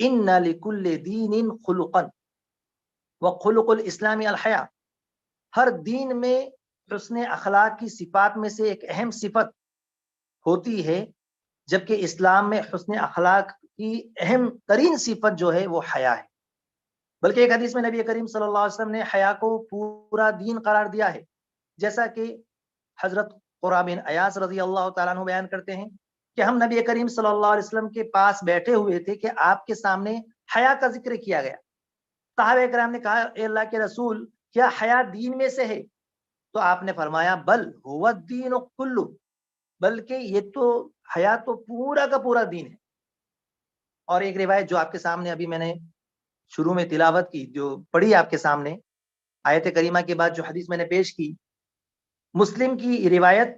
ان لکل دین خلقا وخلق الاسلام الحیا، ہر دین میں حسن اخلاق کی صفات میں سے ایک اہم صفت ہوتی ہے، جبکہ اسلام میں حسن اخلاق کی اہم ترین صفت جو ہے وہ حیا ہے۔ بلکہ ایک حدیث میں نبی کریم صلی اللہ علیہ وسلم نے حیا کو پورا دین قرار دیا ہے، جیسا کہ حضرت قرہ بن ایاس رضی اللہ تعالیٰ عنہ بیان کرتے ہیں کہ ہم نبی کریم صلی اللہ علیہ وسلم کے پاس بیٹھے ہوئے تھے کہ آپ کے سامنے حیا کا ذکر کیا گیا۔ صحابہ کرام نے کہا اے اللہ کے رسول، کیا حیا دین میں سے ہے؟ تو آپ نے فرمایا بل هو الدین کلو، بلکہ یہ تو حیا تو پورا کا پورا دین ہے۔ اور ایک روایت جو آپ کے سامنے ابھی میں نے شروع میں تلاوت کی، جو پڑھی آپ کے سامنے آیت کریمہ کے بعد جو حدیث میں نے پیش کی، مسلم کی روایت،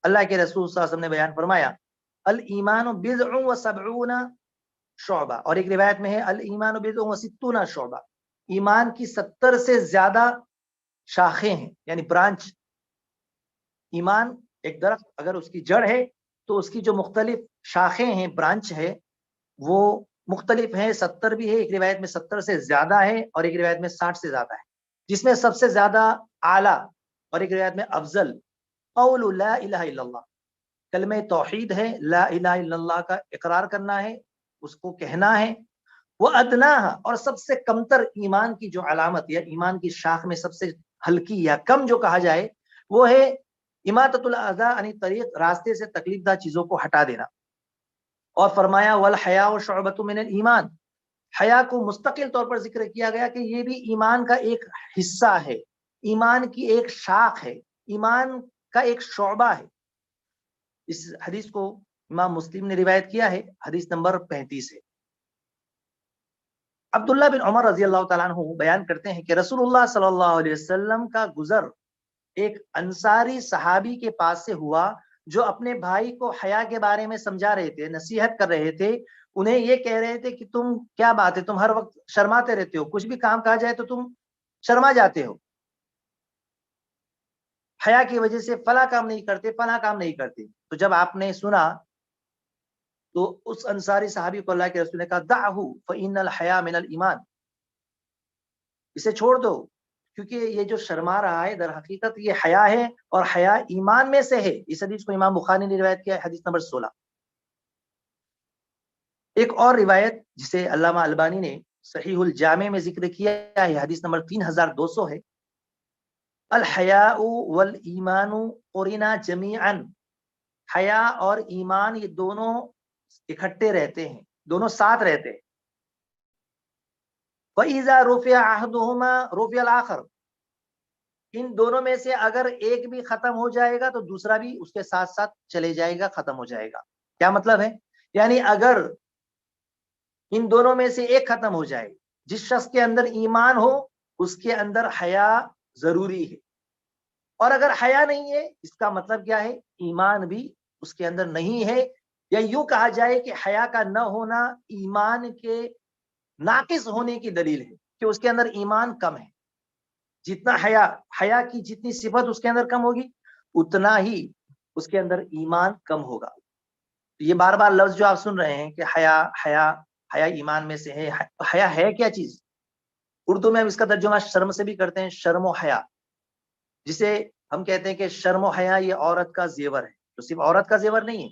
اللہ کے رسول صلی اللہ علیہ وسلم نے بیان فرمایا الایمان بضع و سبعون شعبہ، اور ایک روایت میں ہے الایمان بضع و ستون شعبہ، ایمان کی 70 سے زیادہ شاخیں ہیں، یعنی برانچ۔ ایمان ایک درخت، اگر اس کی جڑ ہے تو اس کی جو مختلف شاخیں ہیں، برانچ ہے، وہ مختلف ہیں، 70 بھی ہے، ایک روایت میں 70 سے زیادہ ہے اور ایک روایت میں 60 سے زیادہ ہے، جس میں سب سے زیادہ اعلیٰ اور ایک روایت میں افضل قول لا الہ الا اللہ، کلمہ توحید ہے، لا الہ الا اللہ کا اقرار کرنا ہے، اس کو کہنا ہے۔ وہ ادناہا، اور سب سے کمتر ایمان کی جو علامت یا ایمان کی شاخ میں سب سے ہلکی یا کم جو کہا جائے وہ ہے اماطۃ الاذی عن الطریق، راستے سے تکلیف دہ چیزوں کو ہٹا دینا۔ اور فرمایا والحیاء شعبۃ من الایمان، حیا کو مستقل طور پر ذکر کیا گیا کہ یہ بھی ایمان کا ایک حصہ ہے، ایمان کی ایک شاخ ہے، ایمان کا ایک شعبہ ہے۔ اس حدیث کو امام مسلم نے روایت کیا ہے، حدیث نمبر 35 ہے۔ عبداللہ بن عمر رضی اللہ تعالیٰ عنہ بیان کرتے ہیں کہ رسول اللہ صلی اللہ علیہ وسلم کا گزر ایک انصاری صحابی کے پاس سے ہوا جو اپنے بھائی کو حیا کے بارے میں سمجھا رہے تھے، نصیحت کر رہے تھے، انہیں یہ کہہ رہے تھے کہ تم کیا بات ہے، تم ہر وقت شرماتے رہتے ہو، کچھ بھی کام کہا جائے تو تم شرما جاتے ہو، حیا کی وجہ سے فلاں کام نہیں کرتے، فلاں کام نہیں کرتے۔ تو جب آپ نے سنا تو اس انصاری صحابی کو اللہ کے رسول نے کہا دعہ فإن الحیا من الایمان، اسے چھوڑ دو، کیونکہ یہ جو شرما رہا ہے در حقیقت یہ حیا ہے، اور حیا ایمان میں سے ہے۔ اس حدیث کو امام بخاری نے روایت کیا ہے، حدیث نمبر 16۔ ایک اور روایت جسے علامہ البانی نے صحیح الجامع میں ذکر کیا ہے، حدیث نمبر 3200 ہے، الحیاء والایمان قرنا جمیعا، حیا اور ایمان یہ دونوں اکٹھے رہتے ہیں، دونوں ساتھ رہتے ہیں۔ وَإِذَا رُفِعَ أَحَدُهُمَا رُفِعَ الْآخَرُ، ان دونوں میں سے اگر ایک بھی ختم ہو جائے گا تو دوسرا بھی اس کے ساتھ ساتھ چلے جائے گا، ختم ہو جائے گا۔ کیا مطلب ہے؟ یعنی اگر ان دونوں میں سے ایک ختم ہو جائے، جس شخص کے اندر ایمان ہو اس کے اندر حیا ضروری ہے، اور اگر حیا نہیں ہے اس کا مطلب کیا ہے؟ ایمان بھی اس کے اندر نہیں ہے، یا یوں کہا جائے کہ حیا کا نہ ہونا ایمان کے ناقص ہونے کی دلیل ہے، کہ اس کے اندر ایمان کم ہے۔ جتنا حیا کی جتنی صفت اس کے اندر کم ہوگی اتنا ہی اس کے اندر ایمان کم ہوگا۔ یہ بار بار لفظ جو آپ سن رہے ہیں کہ حیا حیا حیا ایمان میں سے ہے، حیا ہے کیا چیز؟ اردو میں ہم اس کا ترجمہ شرم سے بھی کرتے ہیں، شرم و حیا، جسے ہم کہتے ہیں کہ شرم و حیا یہ عورت کا زیور ہے، تو صرف عورت کا زیور نہیں ہے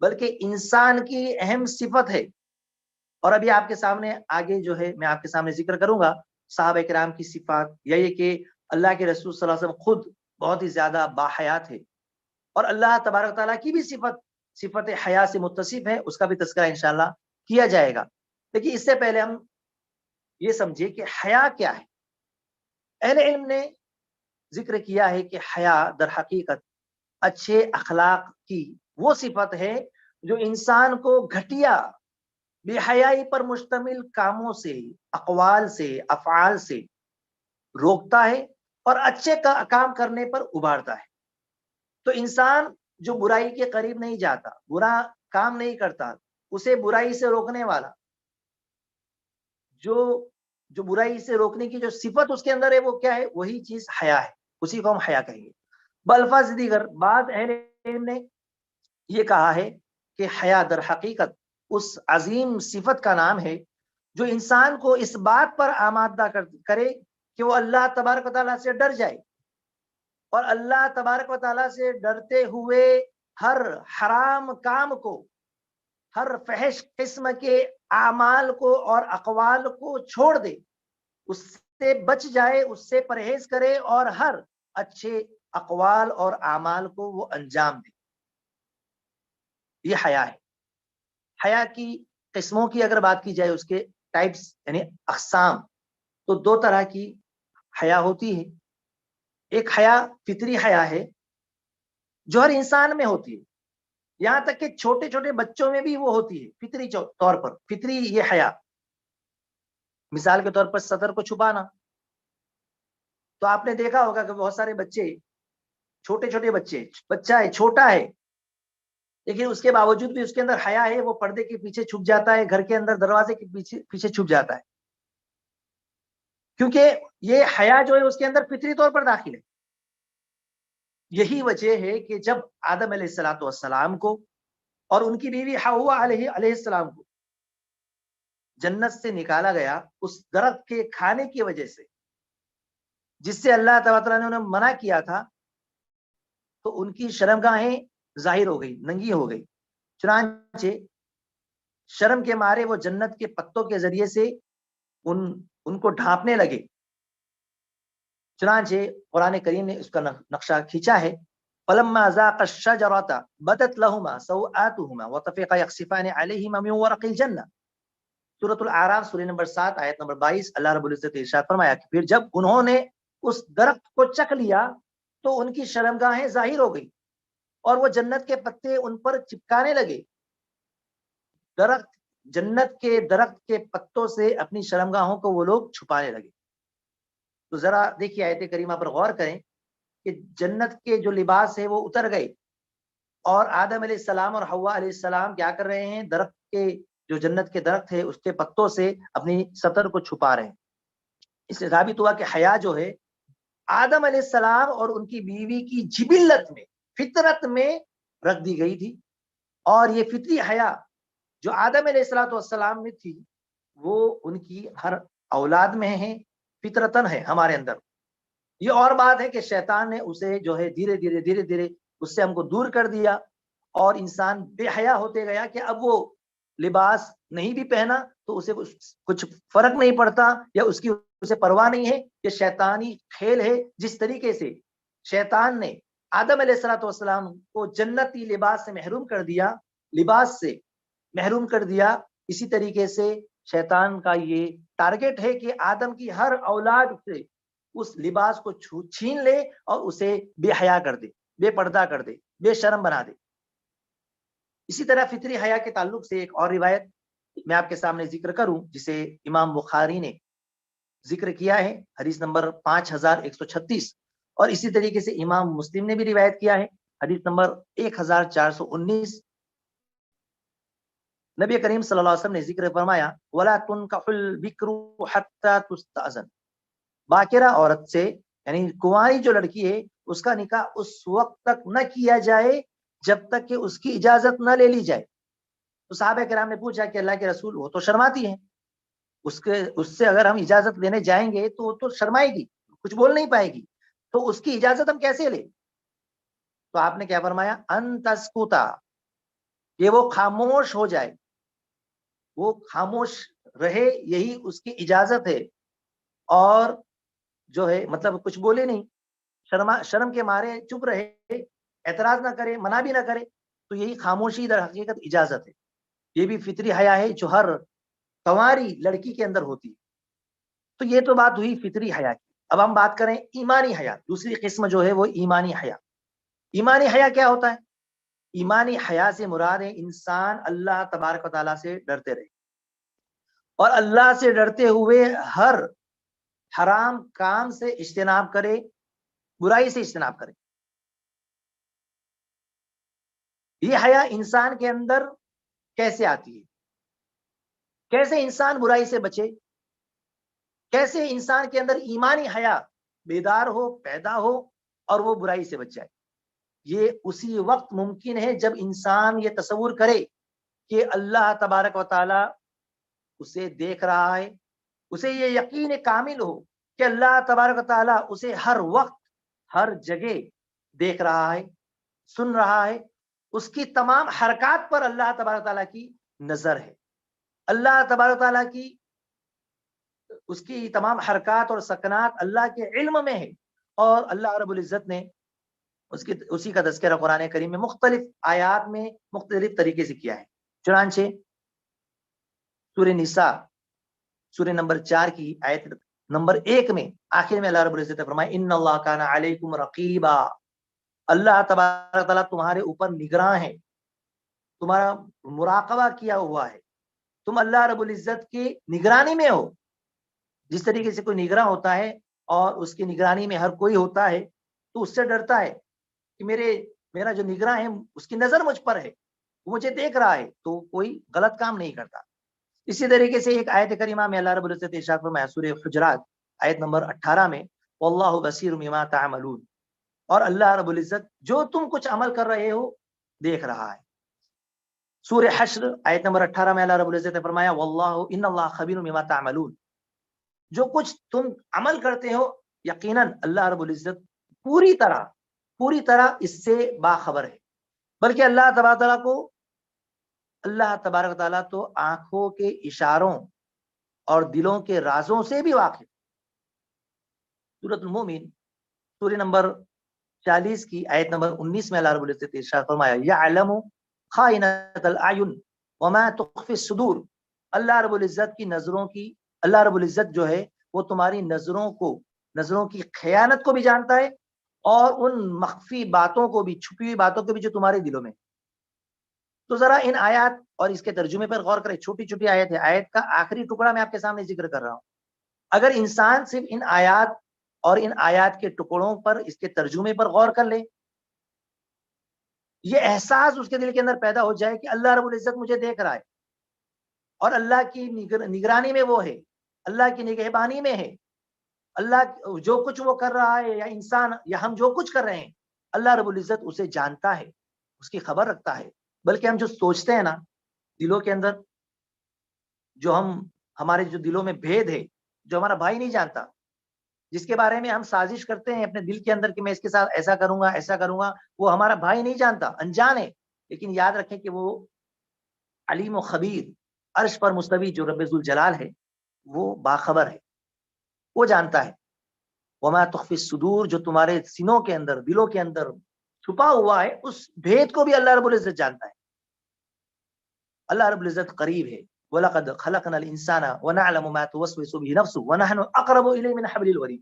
بلکہ انسان کی اہم صفت ہے۔ اور ابھی آپ کے سامنے آگے جو ہے میں آپ کے سامنے ذکر کروں گا صحابہ کرام کی صفات، یا یہ کہ اللہ کے رسول صلی اللہ علیہ وسلم خود بہت ہی زیادہ باحیا تھے، اور اللہ تبارک تعالیٰ کی بھی صفت حیا سے متصف ہے، اس کا بھی تذکرہ انشاءاللہ کیا جائے گا۔ لیکن اس سے پہلے ہم یہ سمجھے کہ حیا کیا ہے۔ اہل علم نے ذکر کیا ہے کہ حیا در حقیقت اچھے اخلاق کی وہ صفت ہے جو انسان کو گھٹیا بے حیائی پر مشتمل کاموں سے، اقوال سے، افعال سے روکتا ہے اور اچھے کام کرنے پر ابھارتا ہے۔ تو انسان جو برائی کے قریب نہیں جاتا، برا کام نہیں کرتا، اسے برائی سے روکنے والا، جو برائی سے روکنے کی جو صفت اس کے اندر ہے وہ کیا ہے؟ وہی چیز حیا ہے، اسی کو ہم حیا کہیں گے۔ بالفاظ دیگر بعض اہل علم نے یہ کہا ہے کہ حیا در حقیقت اس عظیم صفت کا نام ہے جو انسان کو اس بات پر آمادہ کرے کہ وہ اللہ تبارک و تعالیٰ سے ڈر جائے، اور اللہ تبارک و تعالیٰ سے ڈرتے ہوئے ہر حرام کام کو، ہر فحش قسم کے اعمال کو اور اقوال کو چھوڑ دے، اس سے بچ جائے، اس سے پرہیز کرے، اور ہر اچھے اقوال اور اعمال کو وہ انجام دے۔ یہ حیا ہے۔ حیا کی قسموں کی اگر بات کی جائے، اس کے ٹائپس یعنی اقسام، تو دو طرح کی حیا ہوتی ہے۔ ایک حیا فطری حیا ہے جو ہر انسان میں ہوتی ہے، یہاں تک کہ چھوٹے چھوٹے بچوں میں بھی وہ ہوتی ہے فطری طور پر، فطری یہ حیا۔ مثال کے طور پر سطر کو چھپانا، تو آپ نے دیکھا ہوگا کہ بہت سارے بچے، چھوٹے چھوٹے بچہ ہے، چھوٹا ہے، لیکن اس کے باوجود بھی اس کے اندر حیا ہے، وہ پردے کے پیچھے چھپ جاتا ہے، گھر کے اندر دروازے کے پیچھے چھپ جاتا ہے، کیونکہ یہ حیا جو ہے اس کے اندر فطری طور پر داخل ہے۔ یہی وجہ ہے کہ جب آدم علیہ السلام کو اور ان کی بیوی حوا علیہ السلام کو جنت سے نکالا گیا اس درخت کے کھانے کی وجہ سے، جس سے اللہ تعالیٰ نے انہیں منع کیا تھا، تو ان کی شرمگاہیں ظاہر ہو گئی، ننگی ہو گئی، چنانچہ شرم کے مارے وہ جنت کے پتوں کے ذریعے سے ان کو ڈھانپنے لگے۔ چنانچہ قرآن کریم نے اس کا نقشہ کھینچا ہے، فلما ذاق الشجرة بدت لهما سوآتهما وطفقا يخصفان عليهما من ورق الجنة۔ سورۃ الاعراف سورہ نمبر 7 آیت نمبر 22، اللہ رب العزت نے ارشاد فرمایا کہ پھر جب انہوں نے اس درخت کو چکھ لیا تو ان کی شرمگاہیں ظاہر ہو گئی اور وہ جنت کے پتے ان پر چپکانے لگے۔ جنت کے درخت کے پتوں سے اپنی شرمگاہوں کو وہ لوگ چھپانے لگے۔ تو ذرا دیکھیے آیت کریمہ پر غور کریں کہ جنت کے جو لباس ہے وہ اتر گئے، اور آدم علیہ السلام اور حوا علیہ السلام کیا کر رہے ہیں؟ درخت کے جو جنت کے درخت ہے اس کے پتوں سے اپنی سطر کو چھپا رہے ہیں۔ اس سے ثابت ہوا کہ حیا جو ہے آدم علیہ السلام اور ان کی بیوی کی جبلت میں، فطرت میں رکھ دی گئی تھی، اور یہ فطری حیا جو آدم علیہ السلام میں تھی وہ ان کی ہر اولاد میں ہے، فطرتاً ہے ہمارے اندر۔ یہ اور بات ہے کہ شیطان نے اسے جو ہے دھیرے دھیرے اس سے ہم کو دور کر دیا، اور انسان بے حیا ہوتے گیا کہ اب وہ لباس نہیں بھی پہنا تو اسے کچھ فرق نہیں پڑتا، یا اس کی اسے پرواہ نہیں ہے۔ یہ شیطانی کھیل ہے۔ جس طریقے سے شیطان نے آدم علیہ السلام کو جنتی لباس سے محروم کر دیا، لباس سے محروم کر دیا، اسی طریقے سے شیطان کا یہ ٹارگٹ ہے کہ آدم کی ہر اولاد سے اس لباس کو چھین لے اور اسے بے حیا کر دے، بے پردہ کر دے، بے شرم بنا دے۔ اسی طرح فطری حیا کے تعلق سے ایک اور روایت میں آپ کے سامنے ذکر کروں، جسے امام بخاری نے ذکر کیا ہے، حدیث نمبر 5136، اور اسی طریقے سے امام مسلم نے بھی روایت کیا ہے، حدیث نمبر 1419۔ نبی کریم صلی اللہ علیہ وسلم نے ذکر فرمایا، وَلَا تُنْكَحُ الْبِكْرُ حَتَّى تُسْتَأْذَنَ۔ باکرہ عورت سے یعنی کنواری جو لڑکی ہے اس کا نکاح اس وقت تک نہ کیا جائے جب تک کہ اس کی اجازت نہ لے لی جائے۔ تو صحابہ کرام نے پوچھا کہ اللہ کے رسول، وہ تو شرماتی ہیں، اس سے اگر ہم اجازت لینے جائیں گے تو وہ تو شرمائے گی، کچھ بول نہیں پائے گی، تو اس کی اجازت ہم کیسے لیں؟ تو آپ نے کیا فرمایا؟ ان تسکتا، کہ وہ خاموش ہو جائے، وہ خاموش رہے، یہی اس کی اجازت ہے، اور جو ہے مطلب کچھ بولے نہیں، شرم کے مارے چپ رہے، اعتراض نہ کرے، منع بھی نہ کرے، تو یہی خاموشی در حقیقت اجازت ہے۔ یہ بھی فطری حیا ہے جو ہر کنواری لڑکی کے اندر ہوتی ہے۔ تو یہ تو بات ہوئی فطری حیا کی۔ اب ہم بات کریں ایمانی حیا، دوسری قسم جو ہے وہ ایمانی حیا۔ ایمانی حیا کیا ہوتا ہے؟ ایمانی حیا سے مراد ہے انسان اللہ تبارک و تعالیٰ سے ڈرتے رہے، اور اللہ سے ڈرتے ہوئے ہر حرام کام سے اجتناب کرے، برائی سے اجتناب کرے۔ یہ حیا انسان کے اندر کیسے آتی ہے؟ کیسے انسان برائی سے بچے؟ کیسے انسان کے اندر ایمانی حیا بیدار ہو، پیدا ہو، اور وہ برائی سے بچ جائے؟ یہ اسی وقت ممکن ہے جب انسان یہ تصور کرے کہ اللہ تبارک و تعالی اسے دیکھ رہا ہے، اسے یہ یقین کامل ہو کہ اللہ تبارک و تعالیٰ اسے ہر وقت ہر جگہ دیکھ رہا ہے، سن رہا ہے، اس کی تمام حرکات پر اللہ تبارک و تعالیٰ کی نظر ہے، اللہ تبارک و تعالیٰ کی اس کی تمام حرکات اور سکنات اللہ کے علم میں ہے، اور اللہ رب العزت نے اسی کا تذکرہ قرآن کریم میں مختلف آیات میں مختلف طریقے سے کیا ہے۔ چنانچہ سورہ نساء سورہ نمبر 4 کی آیت نمبر 1 میں آخر میں اللہ رب العزت نے فرمایا ان اللہ کان علیکم رقیبا، اللہ تبارک تعالیٰ تمہارے اوپر نگراں ہے، تمہارا مراقبہ کیا ہوا ہے، تم اللہ رب العزت کی نگرانی میں ہو۔ جس طریقے سے کوئی نگراں ہوتا ہے اور اس کی نگرانی میں ہر کوئی ہوتا ہے تو اس سے ڈرتا ہے کہ میرا جو نگراں ہے اس کی نظر مجھ پر ہے، وہ مجھے دیکھ رہا ہے، تو کوئی غلط کام نہیں کرتا۔ اسی طریقے سے ایک آیت کریمہ میں اللہ رب العزت ارشاد فرمایا سورہ حجرات آیت نمبر 18 میں واللہ بصیر بما تعملون، اور اللہ رب العزت جو تم کچھ عمل کر رہے ہو دیکھ رہا ہے۔ سورہ حشر آیت نمبر 18 میں اللہ رب العزت نے فرمایا واللہ ان اللہ خبیر بما تعملون، جو کچھ تم عمل کرتے ہو یقیناً اللہ رب العزت پوری طرح اس سے باخبر ہے۔ بلکہ اللہ تبارک تعالیٰ تو آنکھوں کے اشاروں اور دلوں کے رازوں سے بھی واقف۔ سورۃ المومن سورہ نمبر 40 کی آیت نمبر 19 میں اللہ رب العزت نے ارشاد فرمایا یعلم خائنۃ الاعین وما تخفی الصدور، اللہ رب العزت جو ہے وہ تمہاری نظروں کی خیانت کو بھی جانتا ہے، اور ان مخفی باتوں کو بھی، چھپی ہوئی باتوں کو بھی جو تمہارے دلوں میں۔ تو ذرا ان آیات اور اس کے ترجمے پر غور کریں، چھوٹی چھوٹی آیت ہے، آیت کا آخری ٹکڑا میں آپ کے سامنے ذکر کر رہا ہوں۔ اگر انسان صرف ان آیات اور ان آیات کے ٹکڑوں پر، اس کے ترجمے پر غور کر لے، یہ احساس اس کے دل کے اندر پیدا ہو جائے کہ اللہ رب العزت مجھے دیکھ رہا ہے، اور اللہ کی نگرانی میں وہ ہے، اللہ کی نگہبانی میں ہے، اللہ جو کچھ وہ کر رہا ہے یا انسان یا ہم جو کچھ کر رہے ہیں، اللہ رب العزت اسے جانتا ہے، اس کی خبر رکھتا ہے۔ بلکہ ہم جو سوچتے ہیں نا دلوں کے اندر، ہمارے جو دلوں میں بھید ہے، جو ہمارا بھائی نہیں جانتا، جس کے بارے میں ہم سازش کرتے ہیں اپنے دل کے اندر کہ میں اس کے ساتھ ایسا کروں گا، وہ ہمارا بھائی نہیں جانتا، انجان ہے۔ لیکن یاد رکھیں کہ وہ علیم و خبیر، عرش پر مستوی جو رب ذوالجلال ہے وہ باخبر ہے، وہ جانتا ہے۔ وما تخفی الصدور، جو تمہارے سینوں کے اندر، دلوں کے اندر چھپا ہوا ہے، اس بھید کو بھی اللہ رب العزت جانتا ہے۔ اللہ رب العزت قریب ہے، وَلَقَدْ خَلَقْنَا الْإِنسَانَ وَنَعْلَمُ مَا تُوَسْوِسُ بِهِ نَفْسُهُ وَنَحْنُ أَقْرَبُ إِلَيْهِ مِنْ حَبْلِ الْوَرِيدِ۔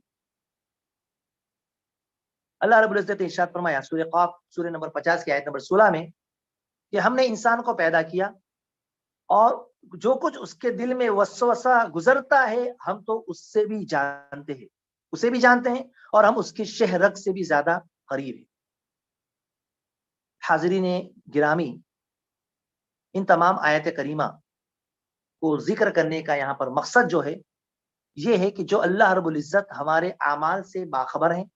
اللہ رب العزت نے ارشاد فرمایا سورہ قاف سورہ نمبر 50 کی آیت نمبر 16 میں کہ ہم نے انسان کو پیدا کیا، اور جو کچھ اس کے دل میں وسوسہ گزرتا ہے ہم تو اس سے بھی جانتے ہیں، اور ہم اس کی شہرت سے بھی زیادہ قریب ہیں۔ حاضرین گرامی، ان تمام آیت کریمہ کو ذکر کرنے کا یہاں پر مقصد جو ہے یہ ہے کہ جو اللہ رب العزت ہمارے اعمال سے باخبر ہیں،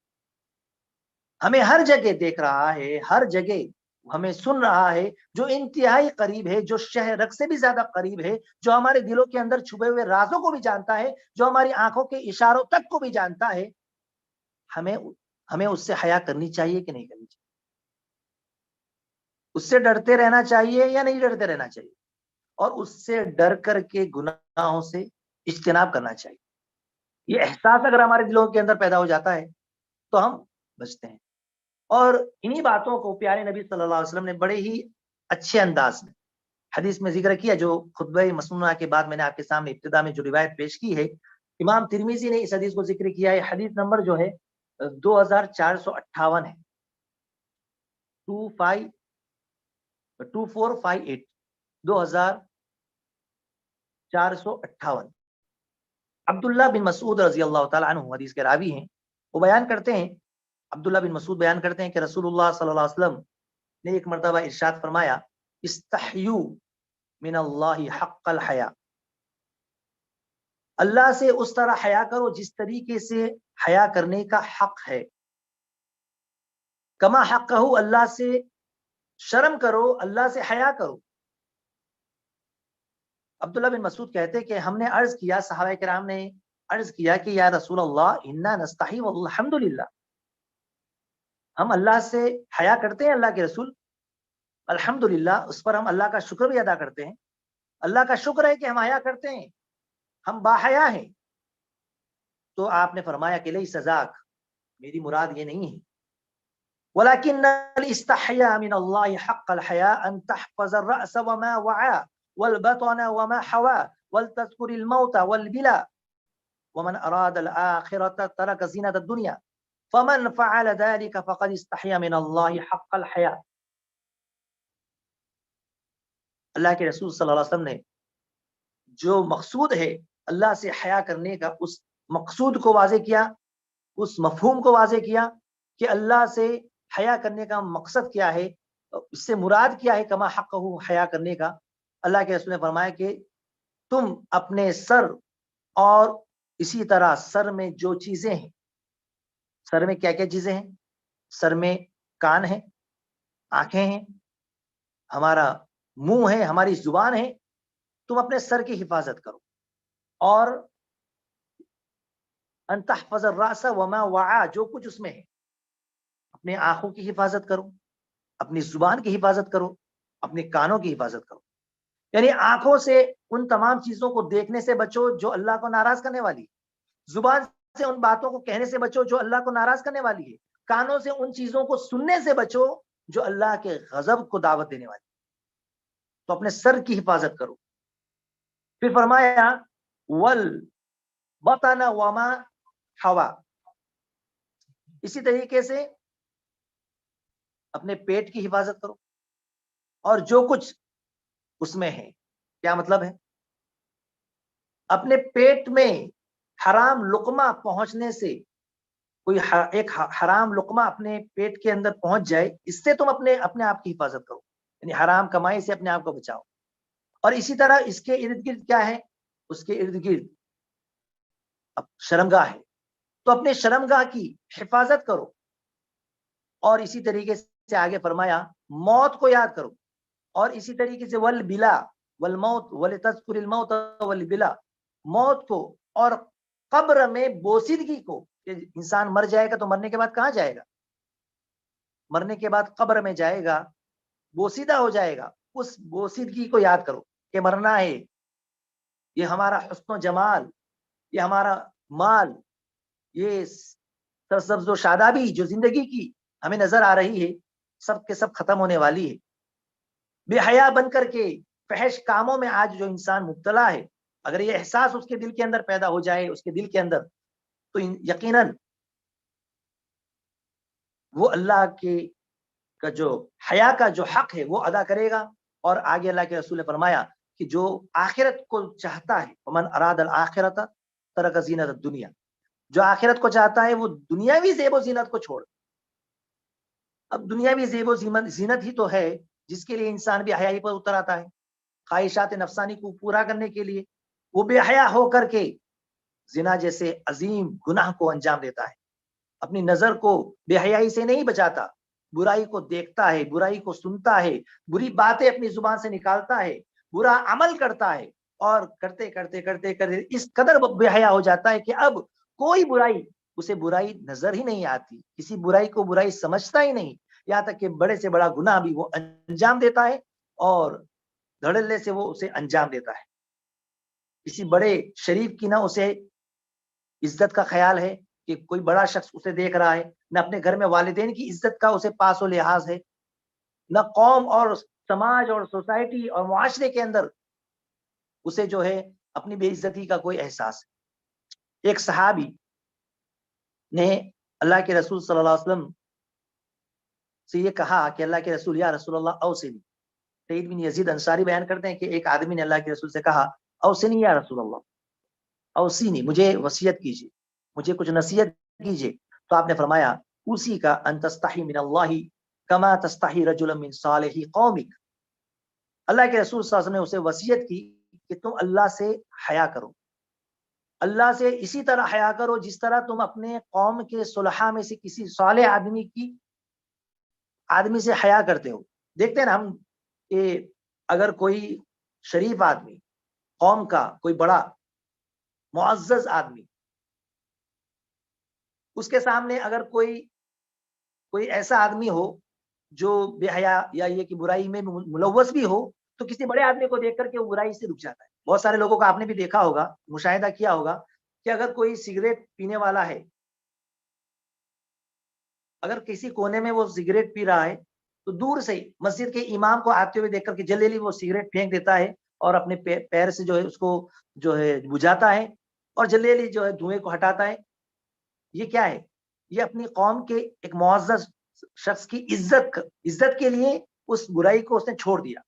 ہمیں ہر جگہ دیکھ رہا ہے، ہر جگہ ہمیں سن رہا ہے، جو انتہائی قریب ہے، جو شہرت سے بھی زیادہ قریب ہے، جو ہمارے دلوں کے اندر چھپے ہوئے رازوں کو بھی جانتا ہے، جو ہماری آنکھوں کے اشاروں تک کو بھی جانتا ہے، ہمیں اس سے حیا کرنی چاہیے کہ نہیں کرنی چاہیے؟ اس سے ڈرتے رہنا چاہیے یا نہیں ڈرتے رہنا چاہیے؟ اور اس سے ڈر کر کے گناہوں سے اجتناب کرنا چاہیے۔ یہ احساس اگر ہمارے دلوں کے اندر پیدا ہو جاتا ہے تو ہم بچتے ہیں۔ اور انہی باتوں کو پیارے نبی صلی اللہ علیہ وسلم نے بڑے ہی اچھے انداز میں حدیث میں ذکر کیا، جو خطبہ مسنونہ کے بعد میں نے آپ کے سامنے ابتدا میں جو روایت پیش کی ہے، امام ترمذی نے اس حدیث کو ذکر کیا ہے۔ حدیث نمبر جو ہے 2458 ہے، 2458 2458۔ عبداللہ بن مسعود رضی اللہ تعالیٰ عنہ حدیث کے راوی ہیں، وہ بیان کرتے ہیں، عبداللہ بن مسعود بیان کرتے ہیں کہ رسول اللہ صلی اللہ علیہ وسلم نے ایک مرتبہ ارشاد فرمایا استحیو من اللہ حق الحیا، اللہ سے اس طرح حیا کرو جس طریقے سے حیا کرنے کا حق ہے، کما حقہ، اللہ سے شرم کرو، اللہ سے حیا کرو، عبداللہ بن مسعود کہتے کہ ہم نے عرض کیا، صحابہ کرام نے عرض کیا کہ یا رسول اللہ انا نستحی والحمد للہ، ہم اللہ سے حیا کرتے ہیں اللہ کے رسول، الحمدللہ اس پر ہم اللہ کا شکر بھی ادا کرتے ہیں، اللہ کا شکر ہے کہ ہم حیا کرتے ہیں، ہم باحیا ہیں۔ تو آپ نے فرمایا کہ لیس ذاک، میری مراد یہ نہیں ہے، ولكن الاستحياء من الله حق الحياء ان تحفظ الرأس وما وعى والبطن وما حوى ولتذكر الموت والبلا ومن اراد الآخرة ترك زينة الدنيا فمن فعل ذلك فقد استحيا من الله حق الحياء۔ اللہ کے رسول صلی اللہ علیہ وسلم نے جو مقصود ہے اللہ سے حیا کرنے کا، اس مقصود کو واضح کیا، اس مفہوم کو واضح کیا کہ اللہ سے حیا کرنے کا مقصد کیا ہے، اس سے مراد کیا ہے، کما حق ہو حیا کرنے کا۔ اللہ کے رسول نے فرمایا کہ تم اپنے سر اور اسی طرح سر میں جو چیزیں ہیں، سر میں کیا کیا چیزیں ہیں، سر میں کان ہے، آنکھیں ہیں، ہمارا منہ ہے، ہماری زبان ہے، تم اپنے سر کی حفاظت کرو، اور ان تحفظ الراس وما وعى، جو کچھ اس میں ہے، اپنے آنکھوں کی حفاظت کرو، اپنی زبان کی حفاظت کرو، اپنے کانوں کی حفاظت کرو، یعنی آنکھوں سے ان تمام چیزوں کو دیکھنے سے بچو جو اللہ کو ناراض کرنے والی ہے، زبان سے ان باتوں کو کہنے سے بچو جو اللہ کو ناراض کرنے والی ہے، کانوں سے ان چیزوں کو سننے سے بچو جو اللہ کے غضب کو دعوت دینے والی ہے۔ تو اپنے سر کی حفاظت کرو۔ پھر فرمایا والبطن وما حوا، اسی طریقے سے اپنے پیٹ کی حفاظت کرو اور جو کچھ اس میں ہے۔ کیا مطلب ہے؟ اپنے پیٹ میں حرام لقمہ پہنچنے سے، کوئی ایک حرام لقمہ اپنے پیٹ کے اندر پہنچ جائے، اس سے تم اپنے آپ کی حفاظت کرو، یعنی حرام کمائی سے اپنے آپ کو بچاؤ۔ اور اسی طرح اس کے ارد گرد کیا ہے، اس کے ارد گرد شرمگاہ ہے، تو اپنے شرمگاہ کی حفاظت کرو۔ اور اسی طریقے سے آگے فرمایا موت کو یاد کرو، اور اسی طریقے سے والبلا والموت ولتذکر الموت والبلا، موت کو اور قبر میں بوسیدگی کو، کہ انسان مر جائے گا تو مرنے کے بعد کہاں جائے گا؟ مرنے کے بعد قبر میں جائے گا، بوسیدہ ہو جائے گا، اس بوسیدگی کو یاد کرو کہ مرنا ہے، یہ ہمارا حسن و جمال، یہ ہمارا مال، یہ سرسبز و شادابی جو زندگی کی ہمیں نظر آ رہی ہے، سب کے سب ختم ہونے والی ہے۔ بے حیا بن کر کے فحش کاموں میں آج جو انسان مبتلا ہے، اگر یہ احساس اس کے دل کے اندر پیدا ہو جائے، اس کے دل کے اندر، تو یقیناً وہ اللہ کے کا جو حیا کا جو حق ہے وہ ادا کرے گا۔ اور آگے اللہ کے رسول نے فرمایا کہ جو آخرت کو چاہتا ہے، ومن اراد الآخرت ترک زینت الدنیا، جو آخرت کو چاہتا ہے وہ دنیاوی زیب و زینت کو چھوڑ۔ اب دنیاوی زیب و زینت ہی تو ہے جس کے لیے انسان بے حیائی پر اتر آتا ہے، خواہشات نفسانی کو پورا کرنے کے لیے وہ بے حیا ہو کر کے زنا جیسے عظیم گناہ کو انجام دیتا ہے، اپنی نظر کو بے حیائی سے نہیں بچاتا، برائی کو دیکھتا ہے، برائی کو سنتا ہے، بری باتیں اپنی زبان سے نکالتا ہے، برا عمل کرتا ہے، اور کرتے کرتے کرتے کرتے اس قدر بے حیا ہو جاتا ہے کہ اب کوئی برائی اسے برائی نظر ہی نہیں آتی، کسی برائی کو برائی سمجھتا ہی نہیں، یہاں تک کہ بڑے سے بڑا گناہ بھی وہ انجام دیتا ہے اور دھڑلے سے وہ اسے انجام دیتا ہے۔ کسی بڑے شریف کی نہ اسے عزت کا خیال ہے کہ کوئی بڑا شخص اسے دیکھ رہا ہے، نہ اپنے گھر میں والدین کی عزت کا اسے پاس و لحاظ ہے، نہ قوم اور سماج اور سوسائٹی اور معاشرے کے اندر اسے جو ہے اپنی بے عزتی کا کوئی احساس ہے۔ ایک صحابی نے اللہ کے رسول صلی اللہ علیہ وسلم سے یہ کہا کہ اللہ کے رسول، یا رسول اللہ اوصنی۔ سعید بن یزید انصاری بیان کرتے ہیں کہ ایک آدمی نے اللہ کے رسول سے کہا اوصنی یا رسول اللہ، اوصینی، مجھے وصیت کیجیے، مجھے کچھ نصیحت کیجیے۔ تو آپ نے فرمایا اسی کا ان تستحی من اللہ کما تستحی رجل من صالح قومک، اللہ کے رسول صلی اللہ علیہ وسلم نے اسے وصیت کی کہ تم اللہ سے حیا کرو، اللہ سے اسی طرح حیا کرو جس طرح تم اپنے قوم کے صلحاء میں سے کسی صالح آدمی سے حیا کرتے ہو۔ دیکھتے ہیں نا ہم کہ اگر کوئی شریف آدمی قوم کا کوئی بڑا معزز آدمی، اس کے سامنے اگر کوئی ایسا آدمی ہو جو بے حیا یا یہ کہ برائی میں ملوث بھی ہو، تو کسی بڑے آدمی کو دیکھ کر کے وہ برائی سے رک جاتا ہے. بہت سارے لوگوں کو آپ نے بھی دیکھا ہوگا، مشاہدہ کیا ہوگا کہ اگر کوئی سگریٹ پینے والا ہے، اگر کسی کونے میں وہ سگریٹ پی رہا ہے تو دور سے مسجد کے امام کو آتے ہوئے دیکھ کر کے جلدی وہ سگریٹ پھینک دیتا ہے اور اپنے پیر سے جو ہے اس کو جو ہے بجھاتا ہے اور جلدی جو ہے دھوئیں کو ہٹاتا ہے. یہ کیا ہے؟ یہ اپنی قوم کے ایک معزز شخص کی عزت کے لیے اس برائی کو اس نے چھوڑ دیا.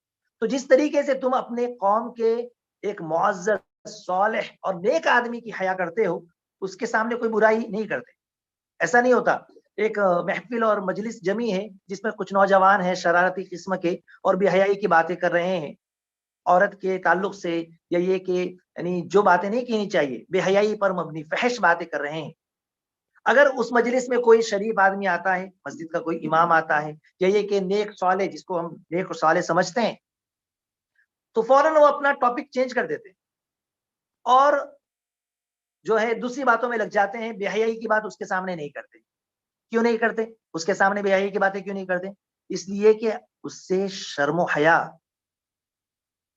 تو جس طریقے سے تم اپنے قوم کے ایک معزز صالح اور نیک آدمی کی حیا کرتے ہو، اس کے سامنے کوئی برائی نہیں کرتے. ایسا نہیں ہوتا. ایک محفل اور مجلس جمی ہے جس میں کچھ نوجوان ہیں شرارتی قسم کے اور بے حیائی کی باتیں کر رہے ہیں عورت کے تعلق سے، یا یہ کہ یعنی جو باتیں نہیں کہنی چاہیے، بے حیائی پر مبنی فحش باتیں کر رہے ہیں. اگر اس مجلس میں کوئی شریف آدمی آتا ہے، مسجد کا کوئی امام آتا ہے، یا یہ کہ نیک صالح جس کو ہم نیک و صالح سمجھتے ہیں، تو فوراً وہ اپنا ٹاپک چینج کر دیتے ہیں اور جو ہے دوسری باتوں میں لگ جاتے ہیں. بے حیائی کی بات اس کے سامنے نہیں کرتے. کیوں نہیں کرتے؟ اس کے سامنے بے حیائی کی باتیں کیوں نہیں کرتے؟ اس لیے کہ اس سے شرم و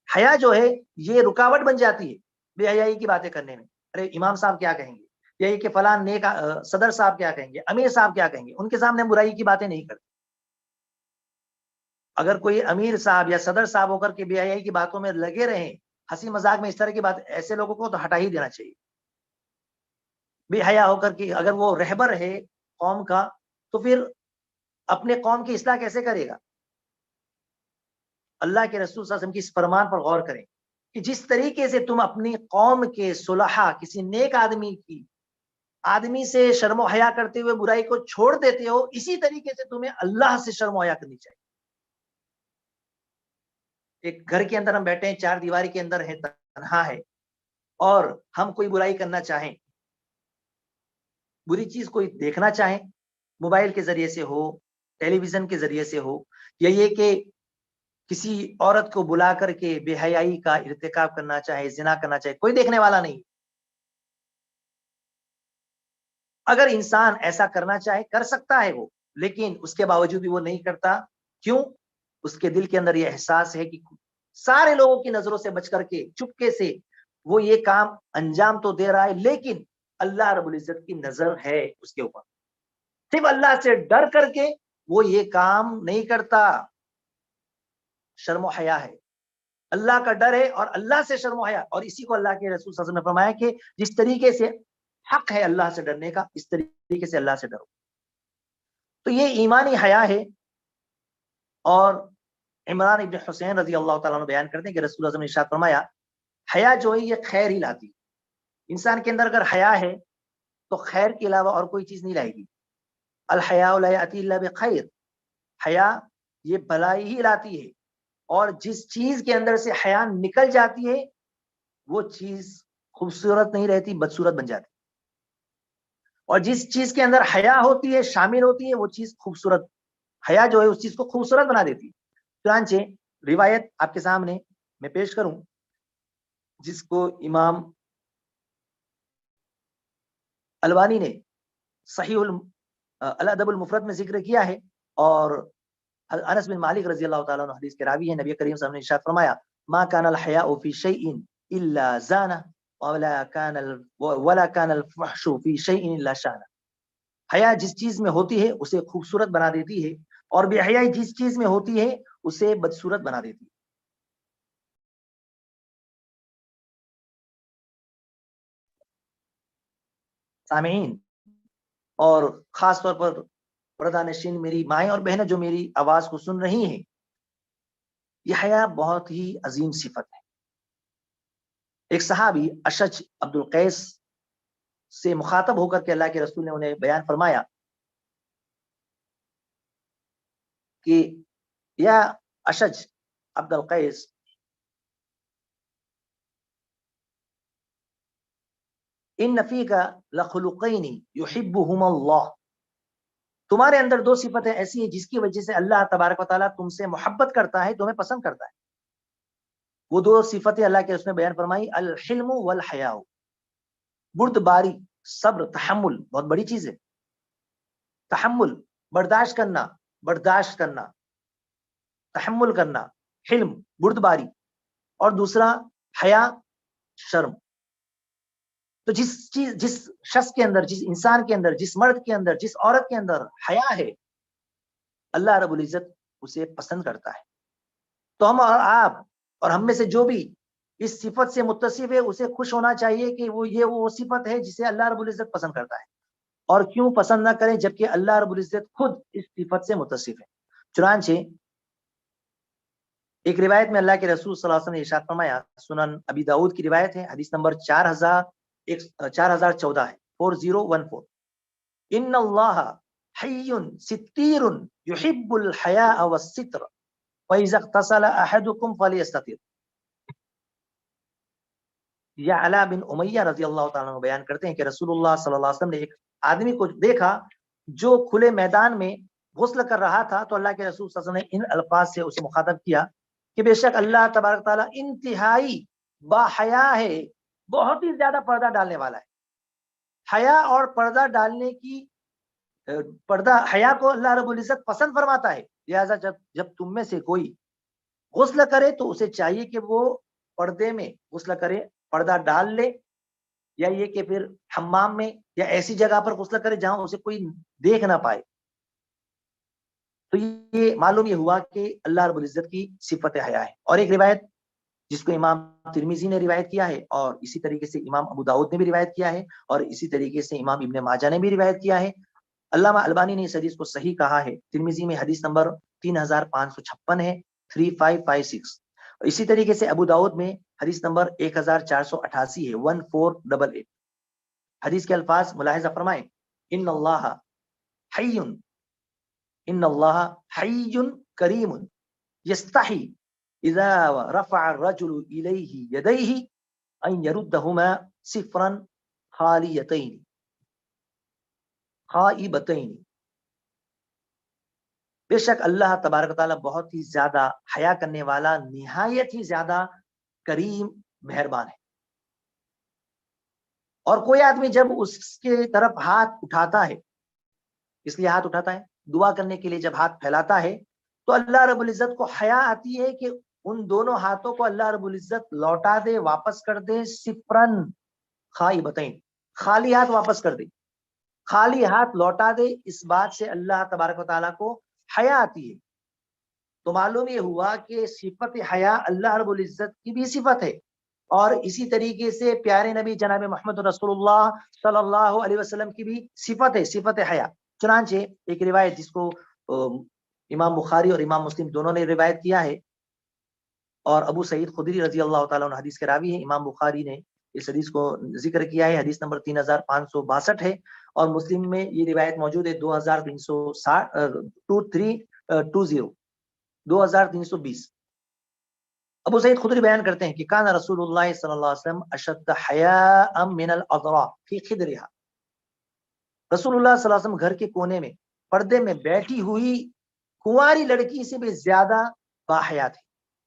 حیا جو ہے یہ رکاوٹ بن جاتی ہے بے حیائی کی باتیں کرنے میں. ارے امام صاحب کیا کہیں گے، یہی کہ فلاں نیک صدر صاحب کیا کہیں گے، امیر صاحب کیا کہیں گے، ان کے سامنے برائی کی باتیں نہیں کرتے. اگر کوئی امیر صاحب یا صدر صاحب ہو کر کے بے حیائی کی باتوں میں لگے رہیں، ہنسی مذاق میں اس طرح کی بات، ایسے لوگوں کو تو ہٹا ہی دینا چاہیے. بے حیا ہو کر کے اگر وہ رہبر ہے قوم کا تو پھر اپنے قوم کی اصلاح کیسے کرے گا؟ اللہ کے رسول صلی اللہ علیہ وسلم کی اس فرمان پر غور کریں کہ جس طریقے سے تم اپنی قوم کے صلحاء کسی نیک آدمی سے شرم و حیا کرتے ہوئے برائی کو چھوڑ دیتے ہو، اسی طریقے سے تمہیں اللہ سے شرم و حیا کرنی چاہیے. ایک گھر کے اندر ہم بیٹھے ہیں، چار دیواری کے اندر ہے، تنہا ہے، اور ہم کوئی برائی کرنا چاہیں، بری چیز کوئی دیکھنا چاہیں، موبائل کے ذریعے سے ہو، ٹیلی ویژن کے ذریعے سے ہو، یا یہ کہ کسی عورت کو بلا کر کے بے حیائی کا ارتکاب کرنا چاہے، زنا کرنا چاہے، کوئی دیکھنے والا نہیں. اگر انسان ایسا کرنا چاہے کر سکتا ہے وہ، لیکن اس کے باوجود بھی وہ نہیں کرتا. کیوں؟ اس کے دل کے اندر یہ احساس ہے کہ سارے لوگوں کی نظروں سے بچ کر کے چپکے سے وہ یہ کام انجام تو دے رہا ہے، لیکن اللہ رب العزت کی نظر ہے اس کے اوپر. صرف اللہ سے ڈر کر کے وہ یہ کام نہیں کرتا. شرم و حیا ہے، اللہ کا ڈر ہے اور اللہ سے شرم و حیا. اور اسی کو اللہ کے رسول صلی اللہ علیہ وسلم نے فرمایا کہ جس طریقے سے حق ہے اللہ سے ڈرنے کا، اس طریقے سے اللہ سے ڈرو. تو یہ ایمانی حیا ہے. اور عمران ابن حسین رضی اللہ تعالیٰ عنہ بیان کرتے ہیں کہ رسول اللہ صلی اللہ علیہ وسلم نے ارشاد فرمایا، حیا جو ہے یہ خیر ہی لاتی. انسان کے اندر اگر حیا ہے تو خیر کے علاوہ اور کوئی چیز نہیں لائے گی. الحیاء لا یأتی الا بخیر، حیا یہ بھلائی ہی لاتی ہے. اور جس چیز کے اندر سے حیا نکل جاتی ہے وہ چیز خوبصورت نہیں رہتی، بدصورت بن جاتی. اور جس چیز کے اندر حیا ہوتی ہے، شامل ہوتی ہے، وہ چیز خوبصورت، حیا جو ہے اس چیز کو خوبصورت بنا دیتی. چنانچہ روایت آپ کے سامنے میں پیش کروں جس کو امام البانی نے صحیح الادب المفرد میں ذکر کیا ہے، اور انس بن مالک رضی اللہ تعالیٰ عنہ حدیث کے راوی ہیں. نبی کریم صلی اللہ علیہ وسلم نے ارشاد فرمایا، ما كان الحیاء فی شیء الا زانہ ولا كان الفحش فی شیء الا شانہ. حیا جس چیز میں ہوتی ہے اسے خوبصورت بنا دیتی ہے، اور بے حیائی جس چیز میں ہوتی ہے اسے بدصورت بنا دیتی ہے. سامعین اور خاص طور پر پردہ نشین میری مائیں اور بہنیں جو میری آواز کو سن رہی ہیں، یہ حیا بہت ہی عظیم صفت ہے. ایک صحابی اشج عبد القیس سے مخاطب ہو کر کے اللہ کے رسول نے انہیں بیان فرمایا کہ یا اشج عبد القیس، ان فیک لخلقین یحبہم اللہ، تمہارے اندر دو صفتیں ایسی ہیں جس کی وجہ سے اللہ تبارک و تعالیٰ تم سے محبت کرتا ہے، تمہیں پسند کرتا ہے. وہ دو صفتیں اللہ کے اس نے بیان فرمائی، الحلم والحیاء، بردباری، صبر، تحمل، بہت بڑی چیز ہے، تحمل برداشت کرنا، برداشت کرنا، تحمل کرنا، حلم بردباری، اور دوسرا حیا شرم۔ تو جس شخص کے اندر، جس انسان کے اندر، جس مرد کے اندر، جس عورت کے اندر حیا ہے، اللہ رب العزت اسے پسند کرتا ہے۔ تو ہم اور آپ اور ہم میں سے جو بھی اس صفت سے متصف ہے، اسے خوش ہونا چاہیے کہ وہ صفت ہے جسے اللہ رب العزت پسند کرتا ہے۔ اور کیوں پسند نہ کریں جبکہ اللہ رب العزت خود اس صفت سے متصف ہے۔ چنانچہ ایک روایت میں اللہ کے رسول صلی اللہ علیہ وسلم نے ارشاد فرمایا، سنن ابی داؤد کی روایت ہے، حدیث نمبر 4014 ہے، 4014، ان اللہ حی ستیر یحب الحیاء والستر وَإِذَا اغْتَسَلَ أَحَدُكُمْ فَلْيَسْتَتِرْ۔ یا علا بن امیہ رضی اللہ تعالیٰ عنہ بیان کرتے ہیں کہ رسول اللہ صلی اللہ علیہ وسلم نے ایک آدمی کو دیکھا جو کھلے میدان میں غسل کر رہا تھا، تو اللہ کے رسول صلی اللہ علیہ وسلم نے ان الفاظ سے اسے مخاطب کیا کہ بے شک اللہ تبارک تعالیٰ انتہائی باحیا ہے، بہت ہی زیادہ پردہ ڈالنے والا ہے۔ حیا اور پردہ ڈالنے کی حیا کو اللہ رب العزت پسند فرماتا ہے، لہٰذا جب تم میں سے کوئی غسل کرے تو اسے چاہیے کہ وہ پردے میں غسل کرے، پردہ ڈال لے، یا یہ کہ پھر حمام میں یا ایسی جگہ پر غسل کرے جہاں اسے کوئی دیکھ نہ پائے۔ تو یہ معلوم یہ ہوا کہ اللہ رب العزت کی صفت حیا ہے۔ اور ایک روایت جس کو امام ترمذی نے روایت کیا ہے، اور اسی طریقے سے امام ابو داؤد نے بھی روایت کیا ہے، اور اسی طریقے سے امام ابن ماجہ نے بھی روایت کیا ہے۔ علامہ البانی نے اس حدیث کو صحیح کہا ہے، ترمذی میں حدیث نمبر 3556 ہے، 3556۔ اسی طریقے سے ابو داؤد میں حدیث نمبر 1488 ہے، 1488۔ حدیث کے الفاظ ملاحظہ فرمائیں، ان اللہ حی، ان اللہ حی کریم یستحی اذا رفع الرجل الیہ یدیہ ان یردہما صفرا خالیتین خائبتین۔ بے شک اللہ تبارک تعالیٰ بہت ہی زیادہ حیا کرنے والا، نہایت ہی زیادہ کریم، مہربان ہے۔ اور کوئی آدمی جب اس کے طرف ہاتھ اٹھاتا ہے، اس لیے ہاتھ اٹھاتا ہے دعا کرنے کے لیے، جب ہاتھ پھیلاتا ہے تو اللہ رب العزت کو حیا آتی ہے کہ ان دونوں ہاتھوں کو اللہ رب العزت لوٹا دے، واپس کر دے، صفرن خائبتین، خالی ہاتھ واپس کر دے، خالی ہاتھ لوٹا دے۔ اس بات سے اللہ تبارک و تعالیٰ کو حیا آتی ہے۔ تو معلوم یہ ہوا کہ صفت حیا اللہ رب العزت کی بھی صفت ہے، اور اسی طریقے سے پیارے نبی جناب محمد رسول اللہ صلی اللہ علیہ وسلم کی بھی صفت ہے، صفت حیا۔ چنانچہ ایک روایت جس کو امام بخاری اور امام مسلم دونوں نے روایت کیا ہے، اور ابو سعید خدری رضی اللہ تعالیٰ عنہ حدیث کے راوی ہیں، امام بخاری نے اس حدیث کو ذکر کیا ہے، حدیث نمبر 3562 ہے، اور مسلم میں یہ روایت موجود ہے 2320۔ ابو سعید خدری بیان کرتے ہیں کہ کان رسول اللہ صلی اللہ علیہ وسلم اشد حیاء من العذراء فی خدرها۔ رسول اللہ صلی اللہ علیہ وسلم گھر کے کونے میں پردے میں بیٹھی ہوئی کنواری لڑکی سے بھی زیادہ باحیا تھے۔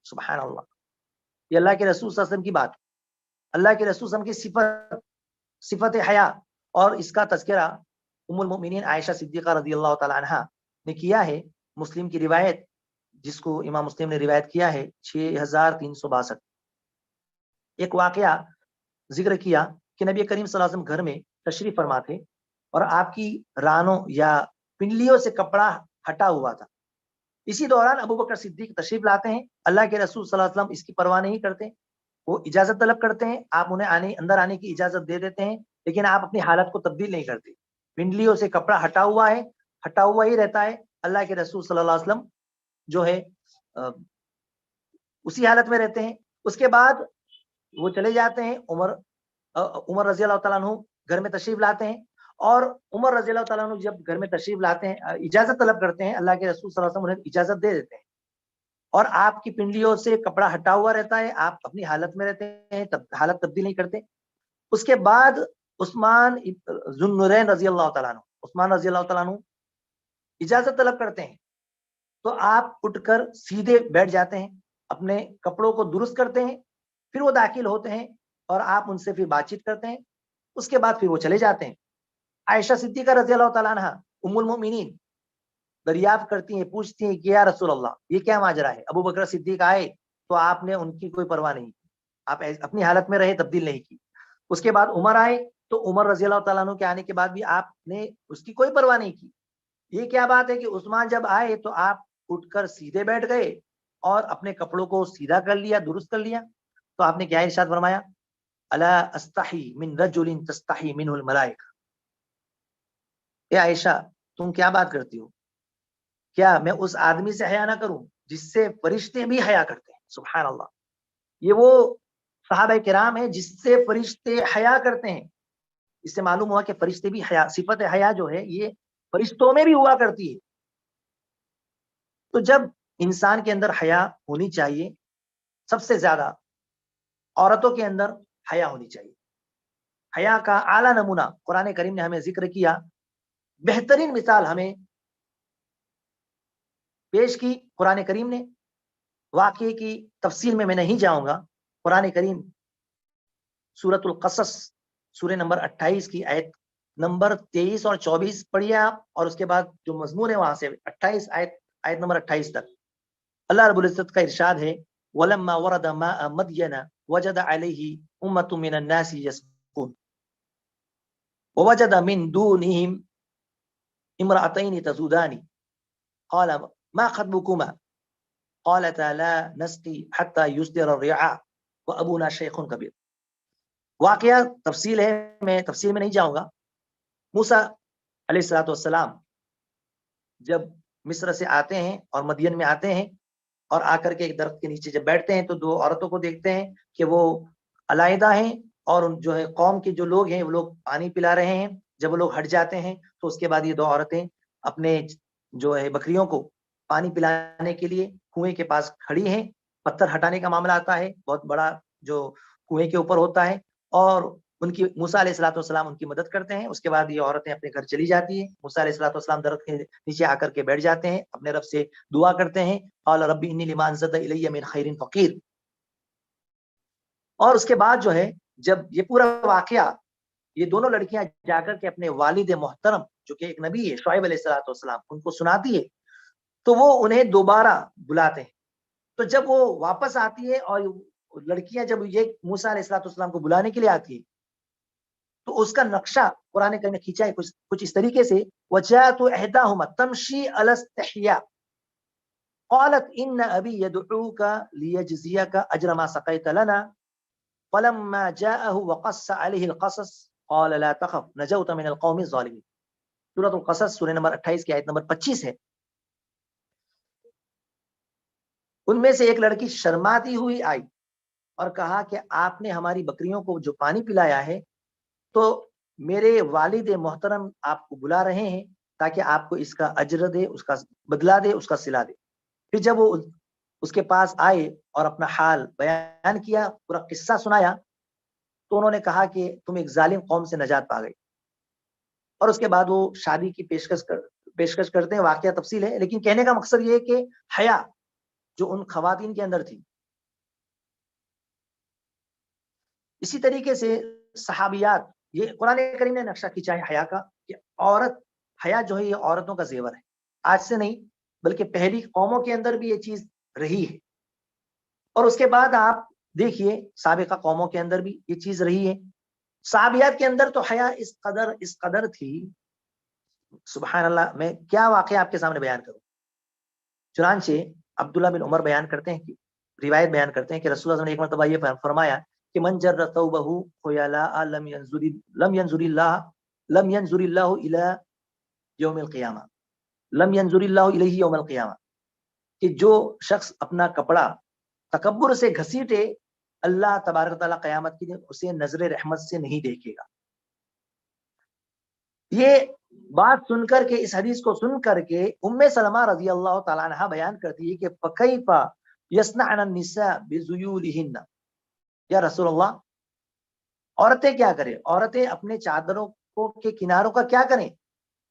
سبحان اللہ، یہ اللہ کے رسول صلی اللہ علیہ وسلم کی بات، اللہ کے رسول صلی اللہ علیہ وسلم کی صفت حیا، اور اس کا تذکرہ ام المؤمنین عائشہ صدیقہ رضی اللہ تعالی عنہا نے کیا ہے۔ مسلم کی روایت جس کو امام مسلم نے روایت کیا ہے 6362۔ ایک واقعہ ذکر کیا کہ نبی کریم صلی اللہ علیہ وسلم گھر میں تشریف فرما تھے، اور آپ کی رانوں یا پنڈلیوں سے کپڑا ہٹا ہوا تھا۔ اسی دوران ابو بکر صدیق تشریف لاتے ہیں، اللہ کے رسول صلی اللہ علیہ وسلم اس کی پرواہ نہیں کرتے، وہ اجازت طلب کرتے ہیں، آپ انہیں اندر آنے کی اجازت دے دیتے ہیں، لیکن آپ اپنی حالت کو تبدیل نہیں کرتے۔ پنڈلیوں سے کپڑا ہٹا ہوا ہے، ہٹا ہوا ہی رہتا ہے، اللہ کے رسول صلی اللہ علیہ وسلم جو ہے اسی حالت میں رہتے ہیں۔ اس کے بعد وہ چلے جاتے ہیں، عمر رضی اللہ تعالیٰ عنہ گھر میں تشریف لاتے ہیں، اور عمر رضی اللہ تعالیٰ عنہ جب گھر میں تشریف لاتے ہیں، اجازت طلب کرتے ہیں، اللہ کے رسول صلی اللہ علیہ وسلم انہیں اجازت دے دیتے ہیں، اور آپ کی پنڈلیوں سے کپڑا ہٹا ہوا رہتا ہے، آپ اپنی حالت میں رہتے ہیں، حالت تبدیل نہیں کرتے۔ اس کے بعد عثمان ذو النورین رضی اللہ تعالیٰ عنہ، عثمان رضی اللہ تعالیٰ عنہ اجازت طلب کرتے ہیں، تو آپ اٹھ کر سیدھے بیٹھ جاتے ہیں، اپنے کپڑوں کو درست کرتے ہیں، پھر وہ داخل ہوتے ہیں اور آپ ان سے پھر بات چیت کرتے ہیں، اس کے بعد پھر وہ چلے جاتے ہیں۔ عائشہ صدیقہ رضی اللہ تعالیٰ عنہ ام المؤمنین دریافت کرتی ہیں، پوچھتی ہیں کہ یا رسول اللہ یہ کیا ماجرا ہے؟ ابو بکر صدیق آئے تو آپ نے ان کی کوئی پرواہ نہیں کی، آپ اپنی حالت میں رہے، تبدیل نہیں کی۔ اس کے بعد عمر آئے تو عمر رضی اللہ تعالیٰ عنہ کے آنے کے بعد بھی آپ نے اس کی کوئی پرواہ نہیں کی۔ یہ کیا بات ہے کہ عثمان جب آئے تو آپ اٹھ کر سیدھے بیٹھ گئے اور اپنے کپڑوں کو سیدھا کر لیا، درست کر لیا۔ تو آپ نے کیا ارشاد فرمایا؟ الا استحی من رجل تستحی منہ الملائکہ، اے عائشہ تم کیا بات کرتی ہو؟ کیا میں اس آدمی سے حیا نہ کروں جس سے فرشتے بھی حیا کرتے ہیں؟ سبحان اللہ، یہ وہ صحابہ کرام ہیں جس سے فرشتے حیا کرتے ہیں۔ اس سے معلوم ہوا کہ فرشتے بھی حیا، صفت حیا جو ہے یہ فرشتوں میں بھی ہوا کرتی ہے۔ تو جب انسان کے اندر حیا ہونی چاہیے، سب سے زیادہ عورتوں کے اندر حیا ہونی چاہیے۔ حیا کا اعلیٰ نمونہ قرآن کریم نے ہمیں ذکر کیا، بہترین مثال ہمیں پیش کی قرآن کریم نے۔ واقعے کی تفصیل میں نہیں جاؤں گا، قرآن کریم سورۃ القصص سورہ نمبر 28 کی آیت نمبر 23 اور 24 پڑھیے آپ، اور اس کے بعد جو مضمون ہے وہاں سے 28 آیت نمبر 28 تک اللہ رب العزت کا ارشاد ہے وَلَمَّا وَرَدَ مَاءَ مَدْيَنَ وَجَدَ عَلَيْهِ أُمَّةٌ مِّنَ النَّاسِ يَسْقُونَ وَوَجَدَ مِن دُونِهِمْ امْرَأَتَيْنِ تَذُودَانِ قَالَ مَا خَطْبُكُمَا قَالَتَا لَا نَسْقِي حَتَّى يُصْدِرَ الرِّعَاءُ وَأَبُونَا شَيْخٌ كَبِيرٌ۔ واقعہ تفصیل ہے، میں تفصیل میں نہیں جاؤں گا۔ موسیٰ علیہ الصلوۃ والسلام جب مصر سے آتے ہیں اور مدین میں آتے ہیں اور آ کر کے ایک درخت کے نیچے جب بیٹھتے ہیں تو دو عورتوں کو دیکھتے ہیں کہ وہ علیحدہ ہیں، اور جو ہے قوم کے جو لوگ ہیں وہ لوگ پانی پلا رہے ہیں۔ جب وہ لوگ ہٹ جاتے ہیں تو اس کے بعد یہ دو عورتیں اپنے جو ہے بکریوں کو پانی پلانے کے لیے کنویں کے پاس کھڑی ہیں۔ پتھر ہٹانے کا معاملہ آتا ہے، بہت بڑا جو کنویں کے اوپر ہوتا ہے، اور ان کی موسیٰ علیہ الصلوۃ والسلام ان کی مدد کرتے ہیں۔ اس کے بعد یہ عورتیں اپنے گھر چلی جاتی ہیں۔ موسیٰ علیہ الصلوۃ والسلام درخت کے نیچے آ کر کے بیٹھ جاتے ہیں، اپنے رب سے دعا کرتے ہیں، قال رب انی لما انزلت الی من خیر فقیر۔ اور اس کے بعد جو ہے جب یہ پورا واقعہ یہ دونوں لڑکیاں جا کر کے اپنے والد محترم جو کہ ایک نبی ہے شعیب علیہ الصلوۃ والسلام ان کو سناتی ہے تو وہ انہیں دوبارہ بلاتے ہیں۔ تو جب وہ واپس آتی ہے اور لڑکیاں جب یہ موسیٰ علیہ الصلوۃ والسلام کو بلانے کے لیے آتی ہے تو اس کا نقشہ قرآن کریم نے کھینچا ہے کچھ اس طریقے سے وجاءت احداهما تمشي على استحياء قالت ان ابي يدعوك ليجزيك اجر ما سقيت لنا فلما جاءه وقص عليه القصص قال لا تخف نجوت من القوم الظالمين۔ سورۃ القصص سورہ نمبر 28 کی آیت نمبر 25 ہے۔ ان میں سے ایک لڑکی شرماتی ہوئی آئی اور کہا کہ آپ نے ہماری بکریوں کو جو پانی پلایا ہے تو میرے والد محترم آپ کو بلا رہے ہیں تاکہ آپ کو اس کا اجر دے، اس کا بدلہ دے، اس کا صلہ دے۔ پھر جب وہ اس کے پاس آئے اور اپنا حال بیان کیا، پورا قصہ سنایا، تو انہوں نے کہا کہ تم ایک ظالم قوم سے نجات پا گئے، اور اس کے بعد وہ شادی کی پیشکش کرتے ہیں۔ واقعہ تفصیل ہے، لیکن کہنے کا مقصد یہ ہے کہ حیا جو ان خواتین کے اندر تھی۔ اسی طریقے سے صحابیات، یہ قرآن کریم نے نقشہ کھینچا ہے حیا کا کہ عورت، حیا جو ہے یہ عورتوں کا زیور ہے، آج سے نہیں بلکہ پہلی قوموں کے اندر بھی یہ چیز رہی ہے، اور اس کے بعد آپ دیکھیے سابقہ قوموں کے اندر بھی یہ چیز رہی ہے۔ صحابیات کے اندر تو حیا اس قدر تھی، سبحان اللہ، میں کیا واقعہ آپ کے سامنے بیان کروں۔ چنانچہ عبداللہ بن عمر بیان کرتے ہیں کہ روایت بیان کرتے ہیں کہ رسول اللہ صلی اللہ علیہ وسلم نے ایک مرتبہ یہ فرمایا کہ من جر ثوبہ خیلاء لم ينظر اللہ الی یوم القیامہ، لم ينظر اللہ الیہ یوم القیامہ، کہ جو شخص اپنا کپڑا تکبر سے گھسیٹے اللہ تبارک تعالیٰ قیامت کے دن اسے نظر رحمت سے نہیں دیکھے گا۔ یہ بات سن کر کے، اس حدیث کو سن کر کے ام سلمہ رضی اللہ تعالیٰ عنہ بیان کرتی ہے کہ فَكَيْفَ يَصْنَعْنَ النِّسَاءُ بِذُيُولِهِنَّ، یا رسول اللہ عورتیں کیا کریں، عورتیں اپنے چادروں کے کناروں کا کیا کریں،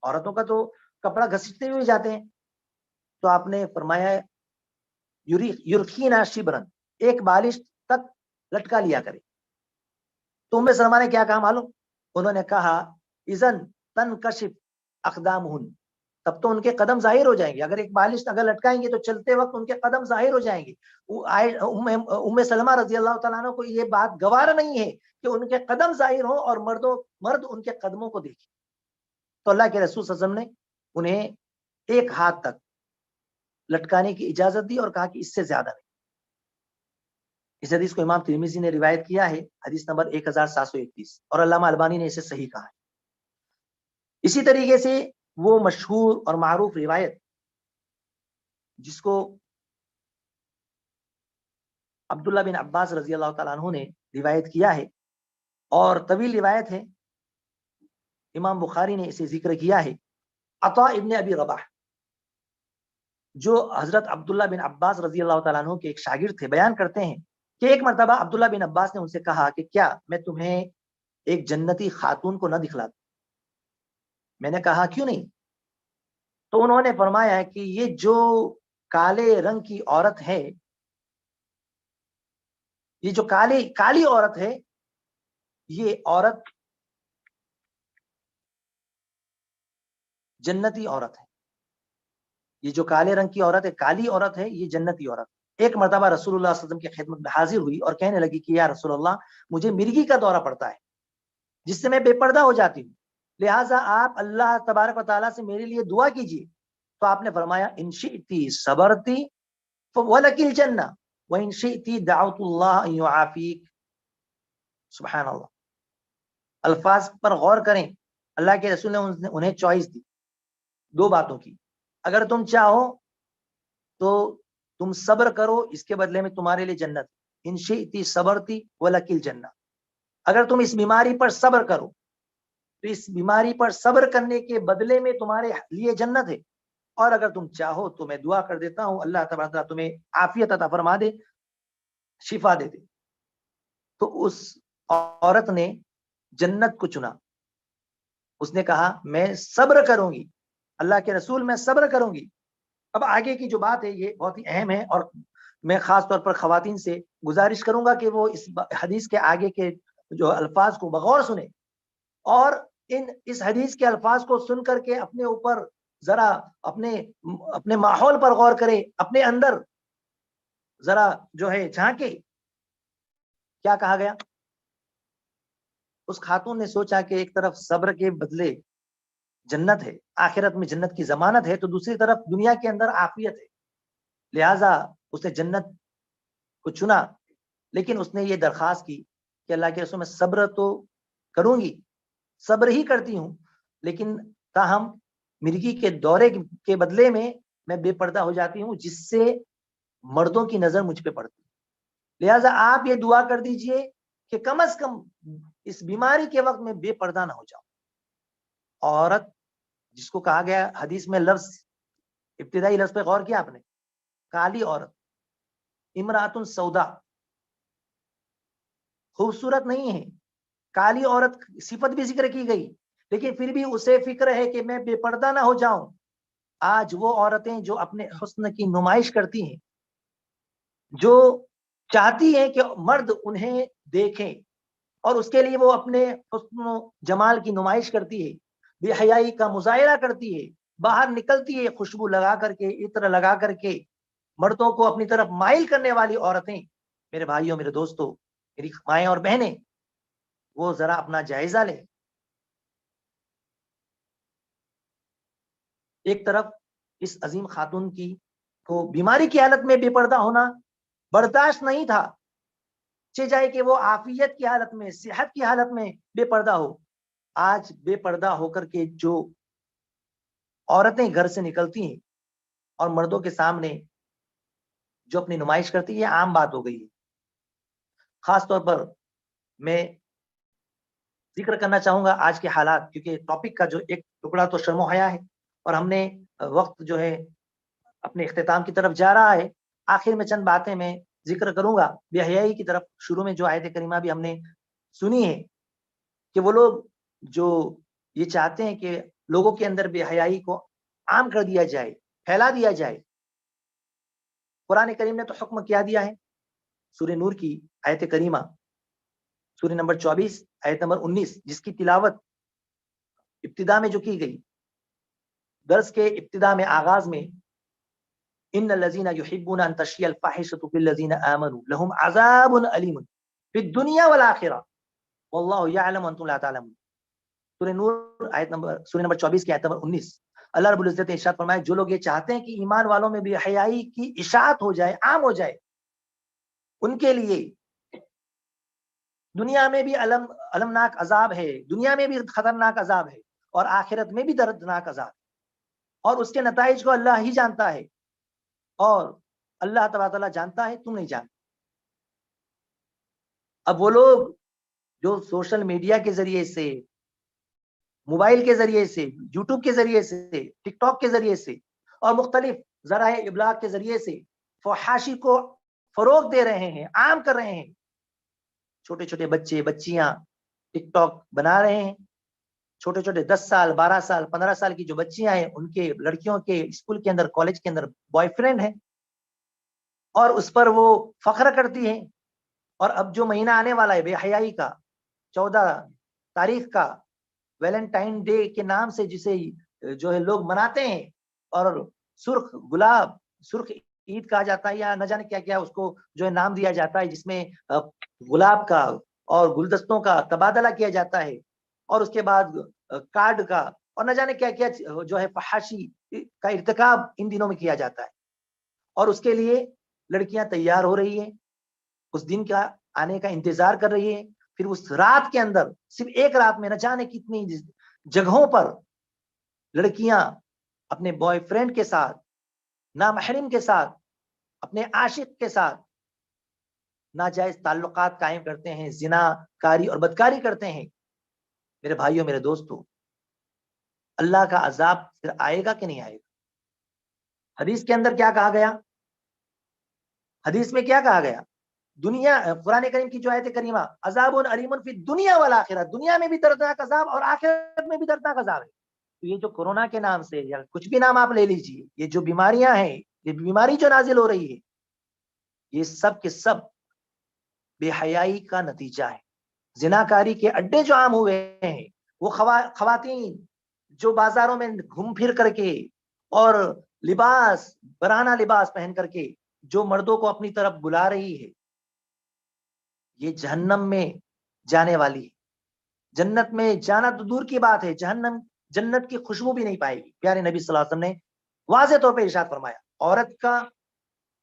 عورتوں کا تو کپڑا گھسیٹتے ہوئے جاتے ہیں۔ تو آپ نے فرمایا یرخینا شبرن، ایک بالش تک لٹکا لیا کرے. تو ام سلمہ نے کیا کہا معلوم؟ انہوں نے کہا اذن تنکشف اقدامہن، تب تو ان کے قدم ظاہر ہو جائیں گے. اگر ایک بالش اگر لٹکائیں گے تو چلتے وقت ان کے قدم ظاہر ہو جائیں گے. ام سلمہ رضی اللہ تعالیٰ عنہ کو یہ بات گوارا نہیں ہے کہ ان کے قدم ظاہر ہوں اور مرد ان کے قدموں کو دیکھیں. تو اللہ کے رسول صلی اللہ علیہ وسلم نے انہیں ایک ہاتھ تک لٹکانے کی اجازت دی اور کہا کہ اس سے زیادہ نہیں. اس حدیث کو امام ترمذی نے روایت کیا ہے، حدیث نمبر 1731، اور علامہ البانی نے اسے صحیح کہا ہے. اسی طریقے سے وہ مشہور اور معروف روایت جس کو عبداللہ بن عباس رضی اللہ تعالیٰ عنہ نے روایت کیا ہے اور طویل روایت ہے، امام بخاری نے اسے ذکر کیا ہے. عطا ابن ابی رباح جو حضرت عبداللہ بن عباس رضی اللہ تعالیٰ عنہ کے ایک شاگرد تھے، بیان کرتے ہیں کہ ایک مرتبہ عبداللہ بن عباس نے ان سے کہا کہ کیا میں تمہیں ایک جنتی خاتون کو نہ دکھلاتا؟ میں نے کہا کیوں نہیں؟ تو انہوں نے فرمایا کہ یہ جو کالے رنگ کی عورت ہے، یہ جو کالی عورت ہے، یہ عورت جنتی عورت ہے. یہ جو کالے رنگ کی عورت ہے، کالی عورت ہے، یہ جنتی عورت. ایک مرتبہ رسول اللہ صلی اللہ علیہ وسلم کی خدمت میں حاضر ہوئی اور کہنے لگی کہ یا رسول اللہ، مجھے مرگی کا دورہ پڑتا ہے جس سے میں بے پردہ ہو جاتی ہوں، لہٰذا آپ اللہ تبارک و تعالیٰ سے میرے لیے دعا کیجیے. تو آپ نے فرمایا ان شئتی صبرتی ولک الجنہ وان شئتی دعوت اللہ ان یعافیک. سبحان اللہ. الفاظ پر غور کریں. اللہ کے رسول نے انہیں چوائس دی دو باتوں کی. اگر تم چاہو تو تم صبر کرو، اس کے بدلے میں تمہارے لیے جنت. ان شئتی صبرتی ولک الجنہ. اگر تم اس بیماری پر صبر کرو تو اس بیماری پر صبر کرنے کے بدلے میں تمہارے لیے جنت ہے. اور اگر تم چاہو تو میں دعا کر دیتا ہوں اللہ تبارک و تعالیٰ تمہیں عافیت عطا فرما دے، شفا دے دے. تو اس عورت نے جنت کو چنا. اس نے کہا میں صبر کروں گی، اللہ کے رسول میں صبر کروں گی. اب آگے کی جو بات ہے یہ بہت ہی اہم ہے اور میں خاص طور پر خواتین سے گزارش کروں گا کہ وہ اس حدیث کے آگے کے جو الفاظ کو بغور سنیں اور اس حدیث کے الفاظ کو سن کر کے اپنے اوپر ذرا اپنے ماحول پر غور کرے، اپنے اندر ذرا جو ہے جھانکے. کیا کہا گیا؟ اس خاتون نے سوچا کہ ایک طرف صبر کے بدلے جنت ہے، آخرت میں جنت کی ضمانت ہے، تو دوسری طرف دنیا کے اندر عافیت ہے، لہٰذا اس نے جنت کو چنا. لیکن اس نے یہ درخواست کی کہ اللہ کے رسول میں صبر تو کروں گی، صبر ہی کرتی ہوں، لیکن تاہم مرگی کے دورے کے بدلے میں بے پردہ ہو جاتی ہوں جس سے مردوں کی نظر مجھ پہ پڑتی. لہٰذا آپ یہ دعا کر دیجئے کہ کم از کم اس بیماری کے وقت میں بے پردہ نہ ہو جاؤں. عورت جس کو کہا گیا حدیث میں لفظ، ابتدائی لفظ پہ غور کیا آپ نے؟ کالی عورت، امراتن سودا، خوبصورت نہیں ہے. کالی عورت صفت بھی ذکر کی گئی لیکن پھر بھی اسے فکر ہے کہ میں بے پردہ نہ ہو جاؤں. آج وہ عورتیں جو اپنے حسن کی نمائش کرتی ہیں، جو چاہتی ہیں کہ مرد انہیں دیکھیں اور اس کے لیے وہ اپنے حسن و جمال کی نمائش کرتی ہے، بے حیائی کا مظاہرہ کرتی ہے، باہر نکلتی ہے خوشبو لگا کر کے، عطر لگا کر کے، مردوں کو اپنی طرف مائل کرنے والی عورتیں. میرے بھائیوں، میرے دوستوں، میری مائیں اور بہنیں، وہ ذرا اپنا جائزہ لیں. ایک طرف اس عظیم خاتون کی کو بیماری کی حالت میں بے پردہ ہونا برداشت نہیں تھا، جائے کہ وہ عافیت کی حالت میں، صحت کی حالت میں بے پردہ ہو. آج بے پردہ ہو کر کے جو عورتیں گھر سے نکلتی ہیں اور مردوں کے سامنے جو اپنی نمائش کرتی ہے، یہ عام بات ہو گئی ہے. خاص طور پر میں ذکر کرنا چاہوں گا آج کے حالات، کیونکہ ٹاپک کا جو ایک ٹکڑا تو شرم و حیا ہے اور ہم نے وقت جو ہے اپنے اختتام کی طرف جا رہا ہے. آخر میں چند باتیں میں ذکر کروں گا بے حیائی کی طرف. شروع میں جو آیت کریمہ بھی ہم نے سنی ہے کہ وہ لوگ جو یہ چاہتے ہیں کہ لوگوں کے اندر بے حیائی کو عام کر دیا جائے، پھیلا دیا جائے، قرآن کریم نے تو حکم کیا دیا ہے، سورہ نور کی آیت کریمہ سورہ نمبر 24 آیت نمبر 19 جس کی تلاوت ابتدا میں جو کی گئی، درس کے ابتدا میں آغاز میں، ان الذین یحبون ان تشیع الفاحشۃ فی الذین آمنوا لهم عذاب علیم فی الدنیا والآخرہ واللہ یعلم وانتم لا تعلمون۔ سورہ نور آیت نمبر سورہ نمبر 24 کی آیت نمبر 19۔ اللہ رب العزت نے ارشاد فرمایا جو لوگ یہ چاہتے ہیں کہ ایمان والوں میں بے حیائی کی اشاعت ہو جائے، عام ہو جائے، ان کے لیے دنیا میں بھی المناک عذاب ہے، دنیا میں بھی خطرناک عذاب ہے، اور آخرت میں بھی دردناک عذاب ہے، اور اس کے نتائج کو اللہ ہی جانتا ہے، اور اللہ تبارک تعالیٰ جانتا ہے، تم نہیں جانتے۔ اب وہ لوگ جو سوشل میڈیا کے ذریعے سے، موبائل کے ذریعے سے، یوٹیوب کے ذریعے سے، ٹک ٹاک کے ذریعے سے اور مختلف ذرائع ابلاغ کے ذریعے سے فحاشی کو فروغ دے رہے ہیں، عام کر رہے ہیں، چھوٹے چھوٹے بچے بچیاں ٹک ٹاک بنا رہے ہیں، چھوٹے چھوٹے 10 سال 12 سال 15 سال کی جو بچیاں ہیں، ان کے لڑکیوں کے اسکول کے اندر کالج کے اندر بوائے فرینڈ ہیں، اور اس پر وہ فخر کرتی ہیں۔ اور اب جو مہینہ آنے والا ہے بے حیائی کا، 14 تاریخ کا، ویلنٹائن ڈے کے نام سے جسے جو ہے لوگ مناتے ہیں، اور سرخ گلاب، سرخ عید کہا جاتا ہے، یا نہ جانے کیا کیا اس کو جو ہے نام دیا جاتا ہے، جس میں گلاب کا اور گلدستوں کا تبادلہ کیا جاتا ہے، اور اس کے بعد کارڈ کا اور نہ جانے کیا کیا جو ہے فحاشی کا ارتکاب ان دنوں میں کیا جاتا ہے، اور اس کے لیے لڑکیاں تیار ہو رہی ہیں، اس دن کا آنے کا انتظار کر رہی ہے، پھر اس رات کے اندر، صرف ایک رات میں نہ جانے کتنی جگہوں پر لڑکیاں اپنے بوائے فرینڈ کے ساتھ، نامحرم کے ساتھ، اپنے عاشق کے ساتھ ناجائز تعلقات قائم کرتے ہیں، زنا کاری اور بدکاری کرتے ہیں۔ میرے بھائیوں، میرے دوستوں، اللہ کا عذاب پھر آئے گا کہ نہیں آئے گا؟ حدیث کے اندر کیا کہا گیا؟ حدیث میں کیا کہا گیا؟ دنیا، قرآن کریم کی جو آیت کریمہ، عذاب علیم فی الدنیا والآخرہ، دنیا میں بھی دردناک عذاب اور آخرت میں بھی دردناک عذاب ہے۔ تو یہ جو کورونا کے نام سے، یا کچھ بھی نام آپ لے لیجئے، یہ جو بیماریاں ہیں، یہ بیماری جو نازل ہو رہی ہے، یہ سب کے سب بے حیائی کا نتیجہ ہے۔ زناکاری کے اڈے جو عام ہوئے ہیں، وہ خواتین جو بازاروں میں گھوم پھر کر کے اور لباس، برہنہ لباس پہن کر کے جو مردوں کو اپنی طرف بلا رہی ہے، یہ جہنم میں جانے والی ہے۔ جنت میں جانا تو دور کی بات ہے، جنت کی خوشبو بھی نہیں پائے گی۔ پیارے نبی صلی اللہ علیہ وسلم نے واضح طور پہ ارشاد فرمایا، عورت کا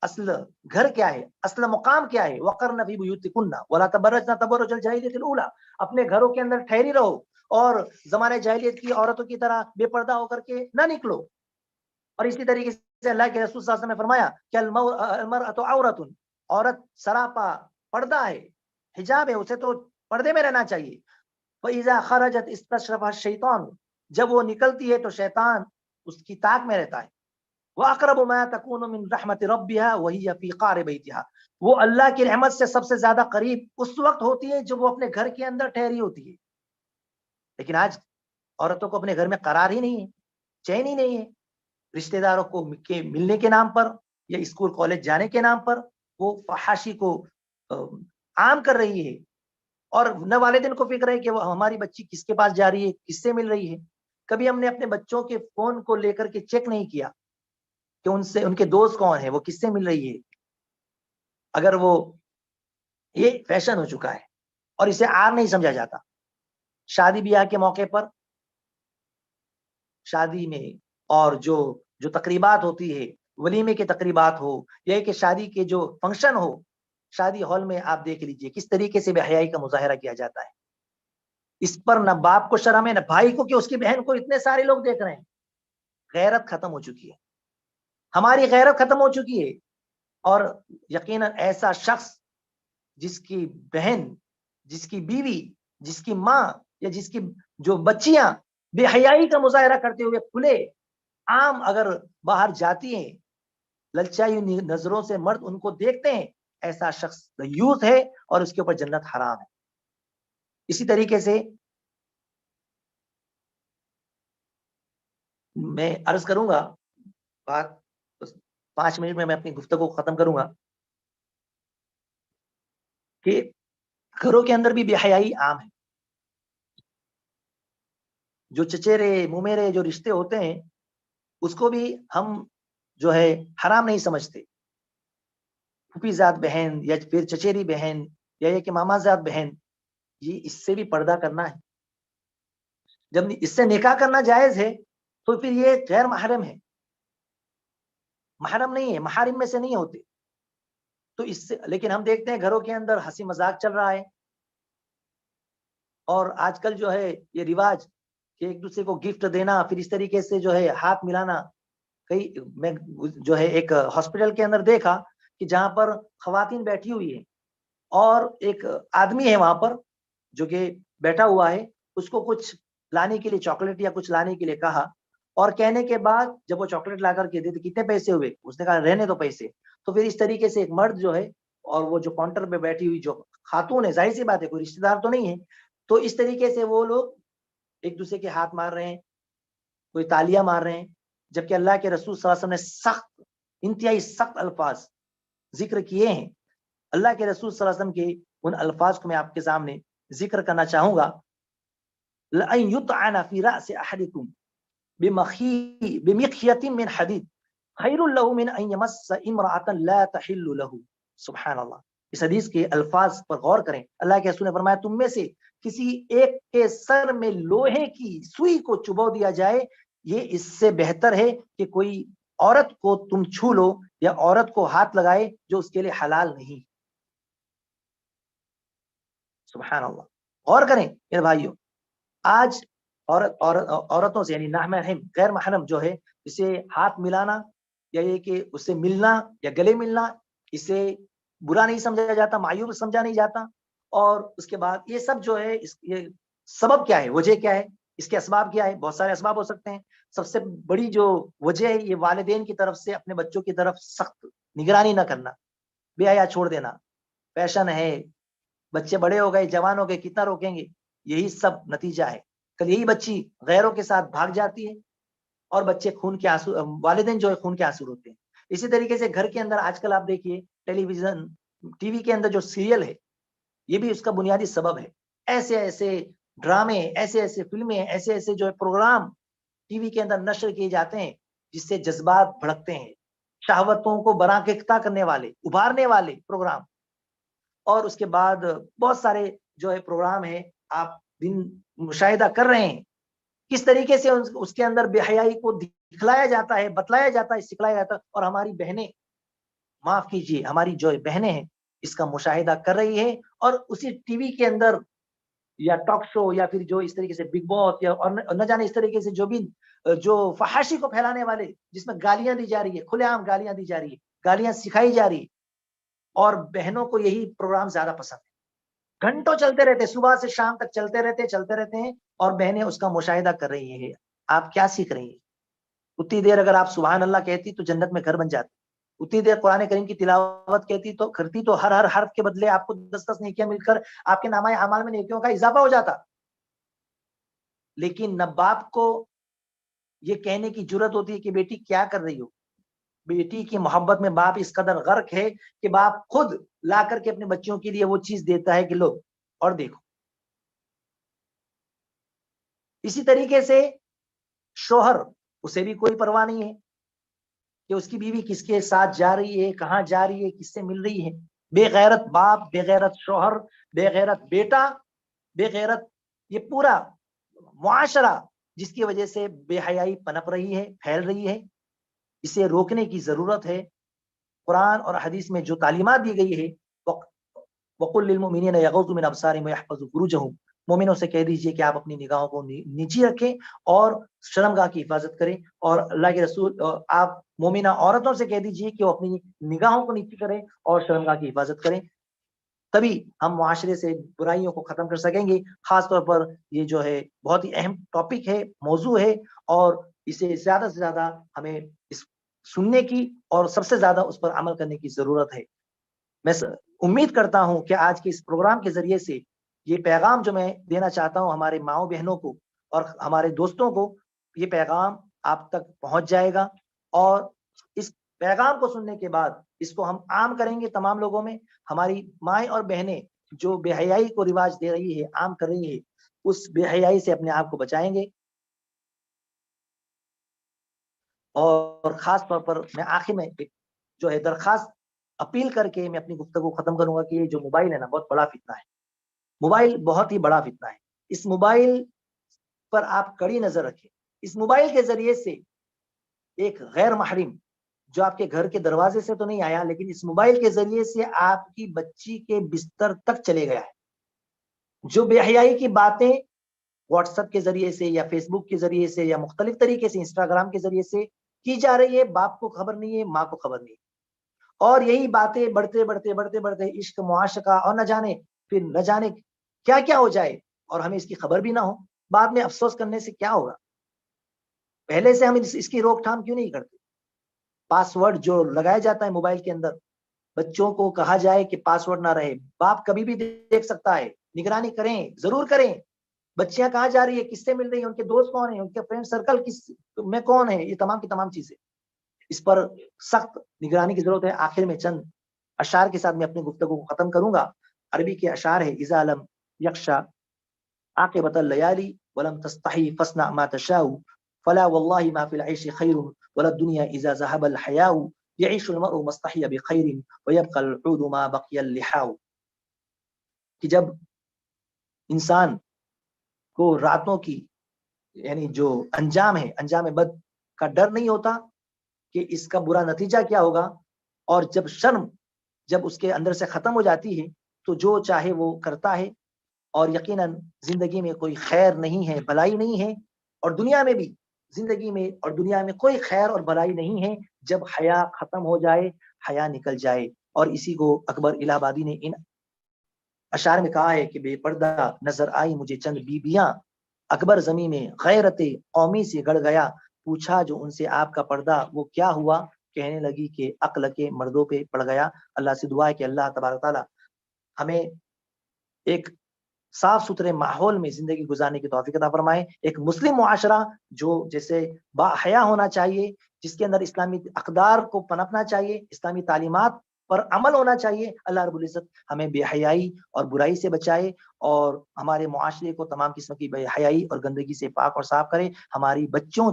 اصل گھر کیا ہے، اصل مقام کیا ہے؟ وقرن فی بیوتکن ولا تبرجن تبرج الجاہلیۃ الاولی، اپنے گھروں کے اندر ٹھہری رہو اور زمانے جاہلیت کی عورتوں کی طرح بے پردہ ہو کر کے نہ نکلو۔ اور اسی طریقے سے اللہ کے رسول صلی اللہ علیہ وسلم نے فرمایا کہ المرأۃ عورۃ، عورت سراپا پردہ ہے، حجاب ہے، اسے تو پردے میں رہنا چاہیے۔ فَإِذَا خَرَجَتْ اسْتَشْرَفَهَا الشَّيْطَانُ، جب وہ نکلتی ہے تو شیطان اس کی طاق میں رہتا ہے۔ وَأَقْرَبُ مَا تَكُونُ مِنْ رَحْمَةِ رَبِّهَا وَهِيَ فِي قَعْرِ بَيْتِهَا، وہ اللہ کی رحمت سے سب سے زیادہ قریب اس وقت ہوتی ہے جب وہ اپنے گھر کے اندر ٹھہری ہوتی ہے۔ لیکن آج عورتوں کو اپنے گھر میں قرار ہی نہیں ہے، چین ہی نہیں ہے، رشتہ داروں کو ملنے کے نام پر یا اسکول کالج جانے کے نام پر وہ فحاشی کو عام کر رہی ہے، اور نہ والدین کو فکر ہے کہ وہ ہماری بچی کس کے پاس جا رہی ہے، کس سے مل رہی ہے۔ کبھی ہم نے اپنے بچوں کے فون کو لے کر کے چیک نہیں کیا کہ ان کے دوست کون ہیں، وہ کس سے مل رہی ہے۔ اگر وہ، یہ فیشن ہو چکا ہے اور اسے عار نہیں سمجھا جاتا۔ شادی بیاہ کے موقع پر، شادی میں اور جو تقریبات ہوتی ہے، ولیمے کے تقریبات ہو، یا کہ شادی کے جو فنکشن ہو، شادی ہال میں آپ دیکھ لیجئے کس طریقے سے بے حیائی کا مظاہرہ کیا جاتا ہے۔ اس پر نہ باپ کو شرم ہے، نہ بھائی کو، کہ اس کی بہن کو اتنے سارے لوگ دیکھ رہے ہیں۔ غیرت ختم ہو چکی ہے، ہماری غیرت ختم ہو چکی ہے، اور یقیناً ایسا شخص جس کی بہن، جس کی بیوی، جس کی ماں، یا جس کی جو بچیاں بے حیائی کا مظاہرہ کرتے ہوئے کھلے عام اگر باہر جاتی ہیں، للچائی نظروں سے مرد ان کو دیکھتے ہیں، ایسا شخص دیوس ہے اور اس کے اوپر جنت حرام ہے۔ اسی طریقے سے میں عرض کروں گا، بات 5 منٹ میں اپنی گفتگو کو ختم کروں گا کہ گھروں کے اندر بھی بے حیائی عام ہے. جو چچیرے ممیرے جو رشتے ہوتے ہیں اس کو بھی ہم جو ہے حرام نہیں سمجھتے. پھوپھی ذات بہن یا پھر چچیری بہن یا یہ کہ ماما ذات بہن, یہ اس سے بھی پردہ کرنا ہے. جب اس سے نکاح کرنا جائز ہے تو پھر یہ غیر محرم ہے, محرم نہیں ہے, محارم میں سے نہیں ہوتے. تو اس سے لیکن ہم دیکھتے ہیں گھروں کے اندر ہنسی مذاق چل رہا ہے, اور آج کل جو ہے یہ رواج کہ ایک دوسرے کو گفٹ دینا, پھر اس طریقے سے جو ہے ہاتھ ملانا. کئی میں جو ہے ایک ہاسپٹل کے اندر دیکھا کہ جہاں پر خواتین بیٹھی ہوئی ہیں اور ایک آدمی ہے وہاں پر جو کہ بیٹھا ہوا ہے, اس کو کچھ لانے کے لیے چاکلیٹ یا کچھ لانے کے لیے کہا, اور کہنے کے بعد جب وہ چاکلیٹ لا کر کے دے تو کتنے پیسے ہوئے, اس نے کہا رہنے دو پیسے. تو پھر اس طریقے سے ایک مرد جو ہے اور وہ جو کاؤنٹر پہ بیٹھی ہوئی جو خاتون ہے, ظاہر سی بات ہے کوئی رشتے دار تو نہیں ہے, تو اس طریقے سے وہ لوگ ایک دوسرے کے ہاتھ مار رہے ہیں, کوئی تالیاں مار رہے ہیں, جبکہ اللہ کے رسول صلی اللہ علیہ وسلم نے سخت, انتہائی سخت الفاظ ذکر کیے ہیں. اللہ کے رسول صلی اللہ علیہ وسلم کے ان الفاظ کو میں آپ کے سامنے ذکر کرنا چاہوں گا. لَأَن يُطْعَنَ فِي رَأْسِ أَحَدِكُمْ بِمِخْيَةٍ مِّنْ حَدِيدٍ خَيْرٌ لَهُ مِنْ أَن يَمَسَّ امْرَأَةً لَا تَحِلُّ لَهُ. سبحان اللہ. اس حدیث کے الفاظ پر غور کریں. اللہ کے رسول نے فرمایا تم میں سے کسی ایک کے سر میں لوہے کی سوئی کو چبو دیا جائے, یہ اس سے بہتر ہے کہ کوئی عورت کو تم چھو لو یا عورت کو ہاتھ لگائے جو اس کے لیے حلال نہیں. سبحان اللہ. غور کریں میرے بھائیوں, آج عورتوں سے یعنی نامحرم غیر محرم جو ہے اسے ہاتھ ملانا یا یہ کہ اس سے ملنا یا گلے ملنا, اسے برا نہیں سمجھا جاتا, معیوب سمجھا نہیں جاتا. اور اس کے بعد یہ سب جو ہے یہ سبب کیا ہے, وجہ کیا ہے, اس کے اسباب کیا ہے؟ بہت سارے اسباب ہو سکتے ہیں. سب سے بڑی جو وجہ ہے یہ والدین کی طرف سے اپنے بچوں کی طرف سخت نگرانی نہ کرنا, بے حیا چھوڑ دینا. فیشن ہے, بچے بڑے ہو گئے, جوان ہو گئے, کتنا روکیں گے, یہی سب نتیجہ ہے. کل یہی بچی غیروں کے ساتھ بھاگ جاتی ہے اور بچے خون کے آنسو, والدین جو ہے خون کے آنسو روتے ہیں. اسی طریقے سے گھر کے اندر آج کل آپ دیکھیے ٹیلی ویژن ٹی وی کے اندر جو سیریل ہے یہ بھی اس کا بنیادی سبب ہے. ایسے ایسے ڈرامے, ایسے ایسے فلمیں, ایسے ایسے جو ہے پروگرام ٹی وی کے اندر نشر کیے جاتے ہیں جس سے جذبات بھڑکتے ہیں, شہوتوں کو براکیختہ کرنے والے, ابھارنے والے پروگرام. اور اس کے بعد بہت سارے جو ہے پروگرام ہیں, آپ دن مشاہدہ کر رہے ہیں کس طریقے سے اس کے اندر بے حیائی کو دکھلایا جاتا ہے, بتلایا جاتا ہے, سکھلایا جاتا ہے. اور ہماری بہنیں, معاف کیجیے, ہماری جو بہنیں ہیں اس کا مشاہدہ کر رہی ہے, اور اسی ٹی وی کے اندر یا ٹاک شو یا پھر جو اس طریقے سے بگ باس یا اور نہ جانے اس طریقے سے جو بھی جو فحاشی کو پھیلانے والے, جس میں گالیاں دی جا رہی ہے, کھلے عام گالیاں دی جا رہی ہے, گالیاں سکھائی جا رہی ہے, اور بہنوں کو یہی پروگرام زیادہ پسند ہے. گھنٹوں چلتے رہتے, صبح سے شام تک چلتے رہتے ہیں, اور بہنیں اس کا مشاہدہ کر رہی ہیں. آپ کیا سیکھ رہی ہیں؟ اتنی دیر اگر آپ سبحان اللہ کہتی تو جنت میں گھر بن جاتی, اتنی دیر قرآن کریم کی تلاوت کرتی تو ہر حرف کے بدلے آپ کو 10 نیکیاں مل کر آپ کے نامہ اعمال میں نیکیوں کا اضافہ ہو جاتا. لیکن نہ باپ کو یہ کہنے کی جرت ہوتی ہے کہ بیٹی کیا کر رہی ہو. بیٹی کی محبت میں باپ اس قدر غرق ہے کہ باپ خود لا کر کے اپنے بچوں کے لیے وہ چیز دیتا ہے کہ لو اور دیکھو. اسی طریقے سے شوہر, اسے بھی کوئی پرواہ نہیں ہے کہ اس کی بیوی کس کے ساتھ جا رہی ہے, کہاں جا رہی ہے, کس سے مل رہی ہے. بے غیرت باپ, بے غیرت شوہر, بے غیرت بیٹا, بے غیرت یہ پورا معاشرہ جس کی وجہ سے بے حیائی پنپ رہی ہے, پھیل رہی ہے. اسے روکنے کی ضرورت ہے. قرآن اور حدیث میں جو تعلیمات دی گئی ہے, وَقُلْ لِلْمُؤْمِنِينَ يَغُضُّوا مِنْ أَبْصَارِهِمْ وَيَحْفَظُوا فُرُوجَهُمْ. مومنوں سے کہہ دیجئے کہ آپ اپنی نگاہوں کو نیچی رکھیں اور شرمگاہ کی حفاظت کریں. اور اللہ کے رسول, آپ مومنہ عورتوں سے کہہ دیجئے کہ وہ اپنی نگاہوں کو نیچی کریں اور شرمگاہ کی حفاظت کریں. تبھی ہم معاشرے سے برائیوں کو ختم کر سکیں گے. خاص طور پر یہ جو ہے بہت ہی اہم ٹاپک ہے, موضوع ہے, اور اسے زیادہ سے زیادہ ہمیں اس سننے کی اور سب سے زیادہ اس پر عمل کرنے کی ضرورت ہے. میں امید کرتا ہوں کہ آج کے اس پروگرام کے ذریعے سے یہ پیغام جو میں دینا چاہتا ہوں ہمارے ماؤں بہنوں کو اور ہمارے دوستوں کو, یہ پیغام آپ تک پہنچ جائے گا, اور اس پیغام کو سننے کے بعد اس کو ہم عام کریں گے تمام لوگوں میں. ہماری مائیں اور بہنیں جو بے حیائی کو رواج دے رہی ہے، عام کر رہی ہے، اس بے حیائی سے اپنے آپ کو بچائیں گے. اور خاص طور پر میں آخر میں جو ہے درخواست اپیل کر کے میں اپنی گفتگو ختم کروں گا کہ یہ جو موبائل ہے نا، بہت بڑا فتنہ ہے. موبائل بہت ہی بڑا فتنہ ہے. اس موبائل پر آپ کڑی نظر رکھیں. اس موبائل کے ذریعے سے ایک غیر محرم جو آپ کے گھر کے دروازے سے تو نہیں آیا، لیکن اس موبائل کے ذریعے سے آپ کی بچی کے بستر تک چلے گیا ہے. جو بے حیائی کی باتیں واٹس ایپ کے ذریعے سے یا فیس بک کے ذریعے سے یا مختلف طریقے سے انسٹاگرام کے ذریعے سے کی جا رہی ہے، باپ کو خبر نہیں ہے، ماں کو خبر نہیں ہے. اور یہی باتیں بڑھتے بڑھتے بڑھتے بڑھتے عشق، معاشقہ اور نہ جانے کیا کیا ہو جائے اور ہمیں اس کی خبر بھی نہ ہو. بعد میں افسوس کرنے سے کیا ہوگا؟ پہلے سے ہم اس کی روک تھام کیوں نہیں کرتے؟ پاسورڈ جو لگایا جاتا ہے موبائل کے اندر، بچوں کو کہا جائے کہ پاسورڈ نہ رہے. باپ کبھی بھی دیکھ سکتا ہے. نگرانی کریں، ضرور کریں. بچیاں کہاں جا رہی ہے، کس سے مل رہی ہیں، ان کے دوست کون ہیں، ان کے فرینڈ سرکل کس میں کون ہے، یہ تمام کی تمام چیزیں اس پر سخت نگرانی کی ضرورت ہے. آخر میں چند اشعار کے ساتھ میں اپنی گفتگو کو ختم کروں گا. عربی کے اشعار ہے: اذا لم یخشا عاقبۃ اللیالی ولم تستحی فاصنع ما تشاء فلا والله ما في العيش خير ولا الدنيا اذا ذهب الحياء يعيش المرء ما استحي بخير ويبقى العود ما بقي اللحاء. کہ جب انسان کو راتوں کی یعنی جو انجام ہے، انجام بد کا ڈر نہیں ہوتا کہ اس کا برا نتیجہ کیا ہوگا، اور جب شرم جب اس کے اندر سے ختم ہو جاتی ہے تو جو چاہے وہ کرتا ہے. اور یقیناً زندگی میں کوئی خیر نہیں ہے، بھلائی نہیں ہے، اور دنیا میں بھی زندگی میں اور دنیا میں کوئی خیر اور بھلائی نہیں ہے جب حیا ختم ہو جائے، حیا نکل جائے. اور اسی کو اکبر الہ آبادی نے ان اشعار میں کہا ہے کہ بے پردہ نظر آئی مجھے چند بیبیاں، اکبر زمین میں غیرت قومی سے گڑ گیا. پوچھا جو ان سے آپ کا پردہ وہ کیا ہوا، کہنے لگی کہ عقل کے مردوں پہ پڑ گیا. اللہ سے دعا ہے کہ اللہ تبارک تعالی ہمیں ایک صاف ستھرے ماحول میں زندگی گزارنے کی توفیق عطا فرمائے. ایک مسلم معاشرہ جو جیسے با حیا ہونا چاہیے، جس کے اندر اسلامی اقدار کو پنپنا چاہیے، اسلامی تعلیمات پر عمل ہونا چاہیے. اللہ رب العزت ہمیں بے حیائی اور برائی سے بچائے اور ہمارے معاشرے کو تمام قسم کی بے حیائی اور گندگی سے پاک اور صاف کرے. ہماری بچیوں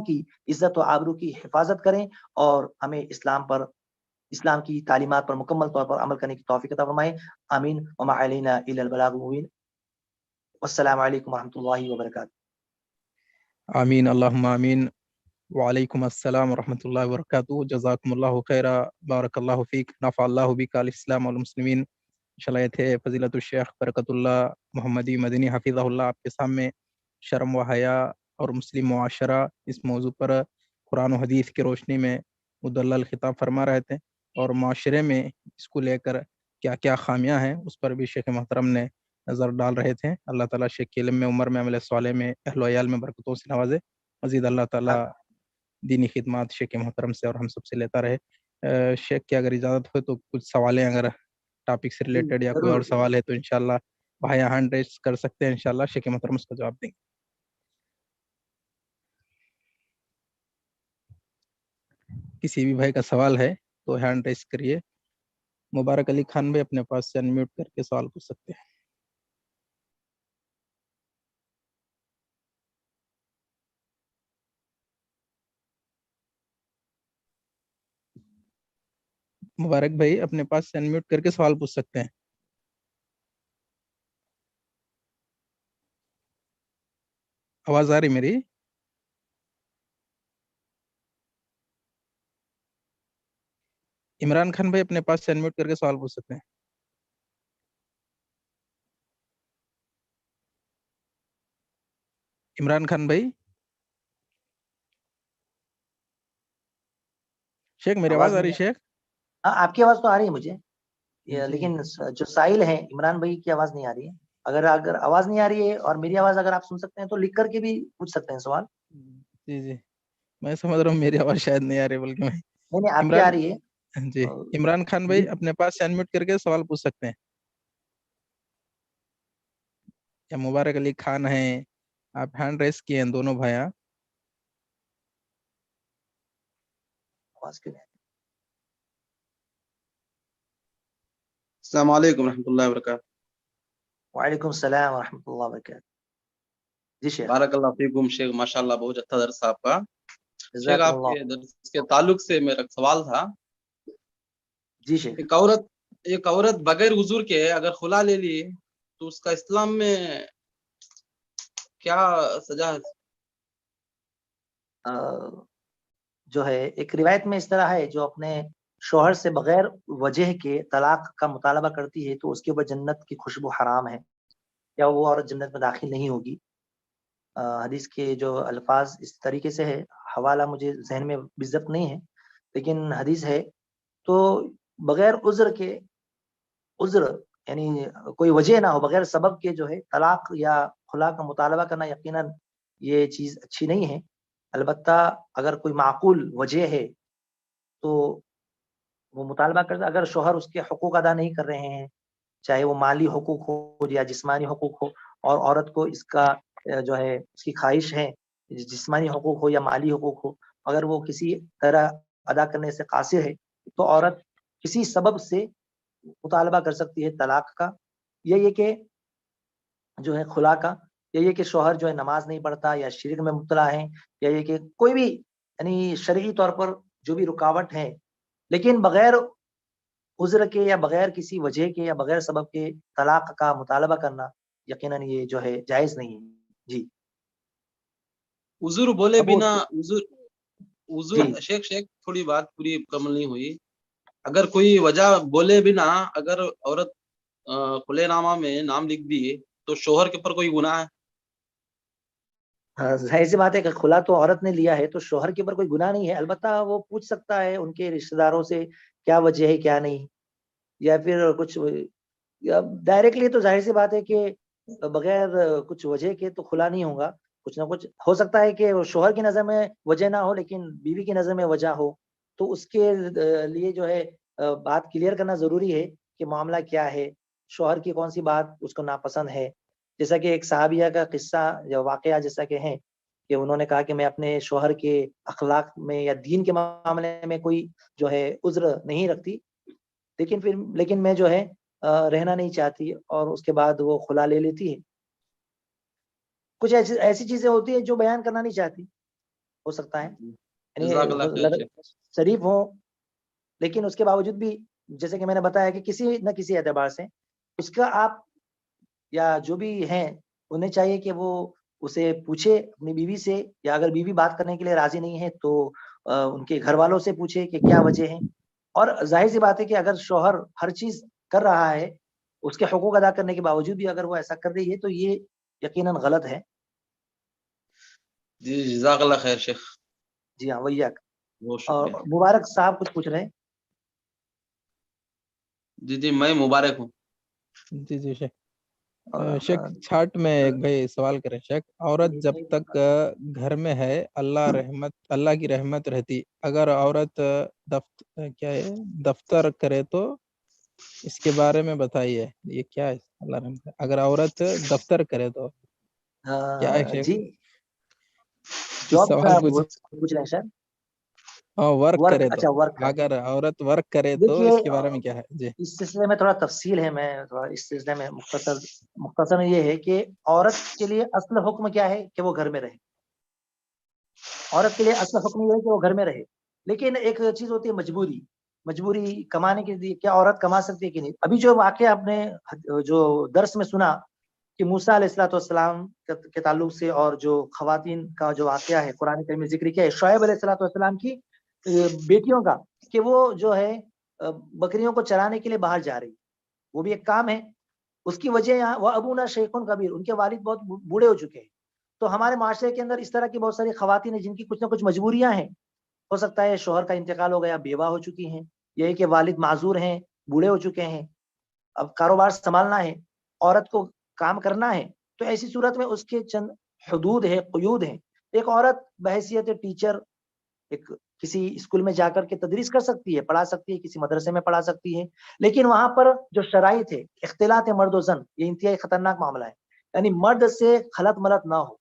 کی عزت و آبرو کی حفاظت کریں اور ہمیں اسلام کی تعلیمات پر مکمل طور پر عمل کرنے کی توفیق عطا فرمائے. آمین. وما علینا الا البلاغ المبین. والسلام علیکم ورحمۃ اللہ وبرکاتہ. آمین اللہم آمین. وعلیکم السلام ورحمۃ اللہ وبرکاتہ. جزاکم اللہ خیرہ، بارک اللہ فیک، نفع اللہ بک الاسلام والمسلمین. انشاءاللہ یہ تھے فضیلت الشیخ برکت اللہ محمدی مدنی حفظہ اللہ آپ کے سامنے شرم و حیا اور مسلم معاشرہ اس موضوع پر قرآن و حدیث کی روشنی میں مدلل خطاب فرما رہے تھے، اور معاشرے میں اس کو لے کر کیا کیا خامیاں ہیں اس پر بھی شیخ محترم نے نظر ڈال رہے تھے. اللہ تعالیٰ شیخ کی علم میں، عمر میں، عمل صالح میں، اہل و عیال میں برکتوں سے نوازے. مزید اللہ تعالیٰ دینی خدمات شیخ محترم سے اور ہم سب سے لیتا رہے. شیخ کی اگر اجازت ہو تو کچھ سوالیں اگر ٹاپک سے ریلیٹڈ یا کوئی اور سوال ہے تو انشاءاللہ بھائی ہینڈ ریز کر سکتے ہیں، انشاءاللہ شیخ محترم اس کا جواب دیں گے. کسی بھی بھائی کا سوال ہے تو ہینڈ ریز کریے. مبارک علی خان بھائی اپنے پاس سے انمیوٹ کر کے سوال پوچھ سکتے ہیں. مبارک بھائی اپنے پاس سے انمیوٹ کر کے سوال پوچھ سکتے ہیں. آواز آ رہی میری؟ عمران خان بھائی اپنے پاس سے انمیوٹ کر کے سوال پوچھ سکتے ہیں. عمران خان بھائی. شیخ میری آواز آ رہی شیخ؟ ہاں آپ کی آواز تو آ رہی ہے مجھے، لیکن جو سائل ہے عمران بھائی کی آواز نہیں آ رہی ہے. اگر آواز نہیں آ رہی ہے اور میری آواز اگر آپ سن سکتے ہیں تو لکھ کر کے بھی پوچھ سکتے ہیں سوال. جی میں سمجھ رہا ہوں میری آواز شاید نہیں آ رہی، بلکہ میں نہیں آپ کی آ رہی ہے. جی عمران خان بھائی اپنے پاس سے انمیوٹ کر کے سوال پوچھ سکتے ہیں. یا مبارک علی خان ہیں، آپ ہینڈ ریس کیے ہیں دونوں بھائیاں. السلام علیکم ورحمۃ اللہ وبرکاتہ. وعلیکم السلام ورحمۃ اللہ وبرکاتہ. جی شیخ. بارک اللہ فیکم شیخ, ماشاء اللہ بہت اچھا درس آپ کا. شیخ جزاک آپ اللہ. کے درس کے تعلق سے میرا سوال تھا. جی شیخ. ایک عورت بغیر عذر کے اگر خلا لے لی تو اس کا اسلام میں کیا سزا ہے؟ جو ہے ایک روایت میں اس طرح ہے, جو اپنے شوہر سے بغیر وجہ کے طلاق کا مطالبہ کرتی ہے تو اس کے اوپر جنت کی خوشبو حرام ہے, یا وہ عورت جنت میں داخل نہیں ہوگی. حدیث کے جو الفاظ اس طریقے سے ہے, حوالہ مجھے ذہن میں بالضبط نہیں ہے, لیکن حدیث ہے. تو بغیر عذر کے, عذر یعنی کوئی وجہ نہ ہو, بغیر سبب کے جو ہے طلاق یا خلا کا مطالبہ کرنا یقیناً یہ چیز اچھی نہیں ہے. البتہ اگر کوئی معقول وجہ ہے تو وہ مطالبہ کرتا. اگر شوہر اس کے حقوق ادا نہیں کر رہے ہیں, چاہے وہ مالی حقوق ہو یا جسمانی حقوق ہو, اور عورت کو اس کا جو ہے اس کی خواہش ہے جسمانی حقوق ہو یا مالی حقوق ہو, اگر وہ کسی طرح ادا کرنے سے قاصر ہے تو عورت کسی سبب سے مطالبہ کر سکتی ہے طلاق کا, یا یہ کہ جو ہے خلا کا, یا یہ کہ شوہر جو ہے نماز نہیں پڑھتا یا شرک میں مبتلا ہے, یا یہ کہ کوئی بھی یعنی شرعی طور پر جو بھی رکاوٹ ہے, لیکن بغیر عذر کے یا بغیر کسی وجہ کے یا بغیر سبب کے طلاق کا مطالبہ کرنا یقیناً یہ جو ہے جائز نہیں ہے. جی. عذر بولے اب وہ بنا عذر جی شیخ تھوڑی بات پوری مکمل نہیں ہوئی. اگر کوئی وجہ بولے بنا اگر عورت خلے نامہ میں نام لکھ دی تو شوہر کے اوپر کوئی گناہ ہے؟ ظاہر سی بات ہے کہ خلا تو عورت نے لیا ہے تو شوہر کے اوپر کوئی گناہ نہیں ہے. البتہ وہ پوچھ سکتا ہے ان کے رشتہ داروں سے کیا وجہ ہے کیا نہیں, یا پھر کچھ ڈائریکٹلی. تو ظاہر سی بات ہے کہ بغیر کچھ وجہ کے تو خلا نہیں ہوگا. کچھ نہ کچھ ہو سکتا ہے کہ شوہر کی نظر میں وجہ نہ ہو لیکن بیوی کی نظر میں وجہ ہو, تو اس کے لیے جو ہے بات کلیئر کرنا ضروری ہے کہ معاملہ کیا ہے, شوہر کی کون سی بات اس کو ناپسند ہے. جیسا کہ ایک صحابیہ کا قصہ یا واقعہ جیسا کہ ہے کہ انہوں نے کہا کہ میں اپنے شوہر کے اخلاق میں یا دین کے معاملے میں کوئی جو ہے عذر نہیں رکھتی, لیکن میں جو ہے رہنا نہیں چاہتی, اور اس کے بعد وہ خلا لے لیتی ہے. کچھ ایسی چیزیں ہوتی ہیں جو بیان کرنا نہیں چاہتی, ہو سکتا ہے جزاک اللہ خیر یعنی شیخ. شریف ہو, لیکن اس کے باوجود بھی جیسے کہ میں نے بتایا کہ کسی نہ کسی اعتبار سے اس کا آپ یا جو بھی ہیں انہیں چاہیے کہ وہ اسے پوچھے اپنی بیوی سے, یا اگر بیوی بات کرنے کے لیے راضی نہیں ہے تو ان کے گھر والوں سے پوچھے کہ کیا وجہ ہے. اور ظاہر سی بات ہے کہ اگر شوہر ہر چیز کر رہا ہے, اس کے حقوق ادا کرنے کے باوجود بھی اگر وہ ایسا کر رہی ہے تو یہ یقیناً غلط ہے. جی جزاک اللہ خیر شیخ. جی ہاں وہی. بہت اور شکریہ. مبارک صاحب کچھ پوچھ رہے ہیں. جی میں مبارک ہوں. جی شیخ. شیخ چھاٹ میں ایک بھائی سوال کریں شیخ, عورت جب تک گھر میں ہے اللہ کی رحمت رہتی, اگر عورت دفتر کرے تو اس کے بارے میں بتائیے, یہ کیا ہے اللہ رحمت؟ اگر عورت دفتر کرے تو کیا ہے شیخ؟ جی اس جاب کا سوال پوچھ رہے ہیں سر. ورک کرے تو, اچھا ورک. اگر عورت ورک کرے تو دیکھیے اس کے بارے میں کیا ہے؟ جی اس سلسلے میں تھوڑا تفصیل ہے, میں تھوڑا اس سلسلے میں مختصر یہ ہے کہ عورت کے لیے اصل حکم کیا ہے کہ وہ گھر میں رہے. عورت کے لیے اصل حکم یہ ہے کہ وہ گھر میں رہے, لیکن ایک چیز ہوتی ہے مجبوری کمانے کے لیے. کیا عورت کما سکتی ہے کہ نہیں؟ ابھی جو واقعہ آپ نے جو درس میں سنا کہ موسیٰ علیہ الصلوۃ والسلام کے تعلق سے, اور جو خواتین کا جو واقعہ ہے قرآن کریم میں ذکر کیا ہے شعیب علیہ الصلوۃ والسلام کی بیٹیوں کا, کہ وہ جو ہے بکریوں کو چرانے کے لیے باہر جا رہی, وہ بھی ایک کام ہے. اس کی وجہ یہاں وہ ابونا شیخ کبیر, ان کے والد بہت بوڑھے ہو چکے ہیں. تو ہمارے معاشرے کے اندر اس طرح کی بہت ساری خواتین ہیں جن کی کچھ نہ کچھ مجبوریاں ہیں. ہو سکتا ہے شوہر کا انتقال ہو گیا, بیوہ ہو چکی ہیں, یہ کہ والد معذور ہیں, بوڑھے ہو چکے ہیں, اب کاروبار سنبھالنا ہے, عورت کو کام کرنا ہے. تو ایسی صورت میں اس کے چند حدود ہیں, قیود ہیں. ایک عورت بحیثیت ٹیچر ایک کسی اسکول میں جا کر کے تدریس کر سکتی ہے, پڑھا سکتی ہے, کسی مدرسے میں پڑھا سکتی ہے, لیکن وہاں پر جو شرائط ہے, اختلاط مرد و زن, یہ انتہائی خطرناک معاملہ ہے. یعنی مرد سے خلط ملط نہ ہو,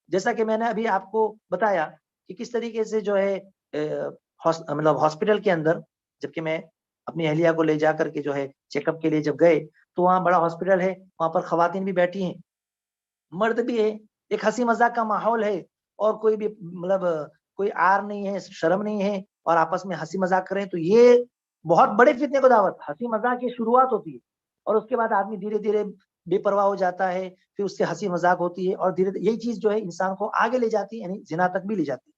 جیسا کہ میں نے ابھی آپ کو بتایا کہ کس طریقے سے جو ہے مطلب ہاسپٹل کے اندر, جبکہ میں اپنی اہلیہ کو لے جا کر کے جو ہے چیک اپ کے لیے جب گئے تو وہاں بڑا ہاسپٹل ہے, وہاں پر خواتین بھی بیٹھی ہیں, مرد بھی ہے, ایک ہنسی مذاق کا ماحول ہے, اور کوئی بھی مطلب کوئی آر نہیں ہے, شرم نہیں ہے, اور آپس میں ہنسی مذاق کریں, تو یہ بہت بڑے فتنے کو دعوت. ہنسی مذاق کی شروعات ہوتی ہے اور اس کے بعد آدمی دھیرے دھیرے بے پرواہ ہو جاتا ہے, پھر اس سے ہنسی مذاق ہوتی ہے, اور دھیرے یہی چیز جو ہے انسان کو آگے لے جاتی ہے, یعنی زنا تک بھی لے جاتی ہے.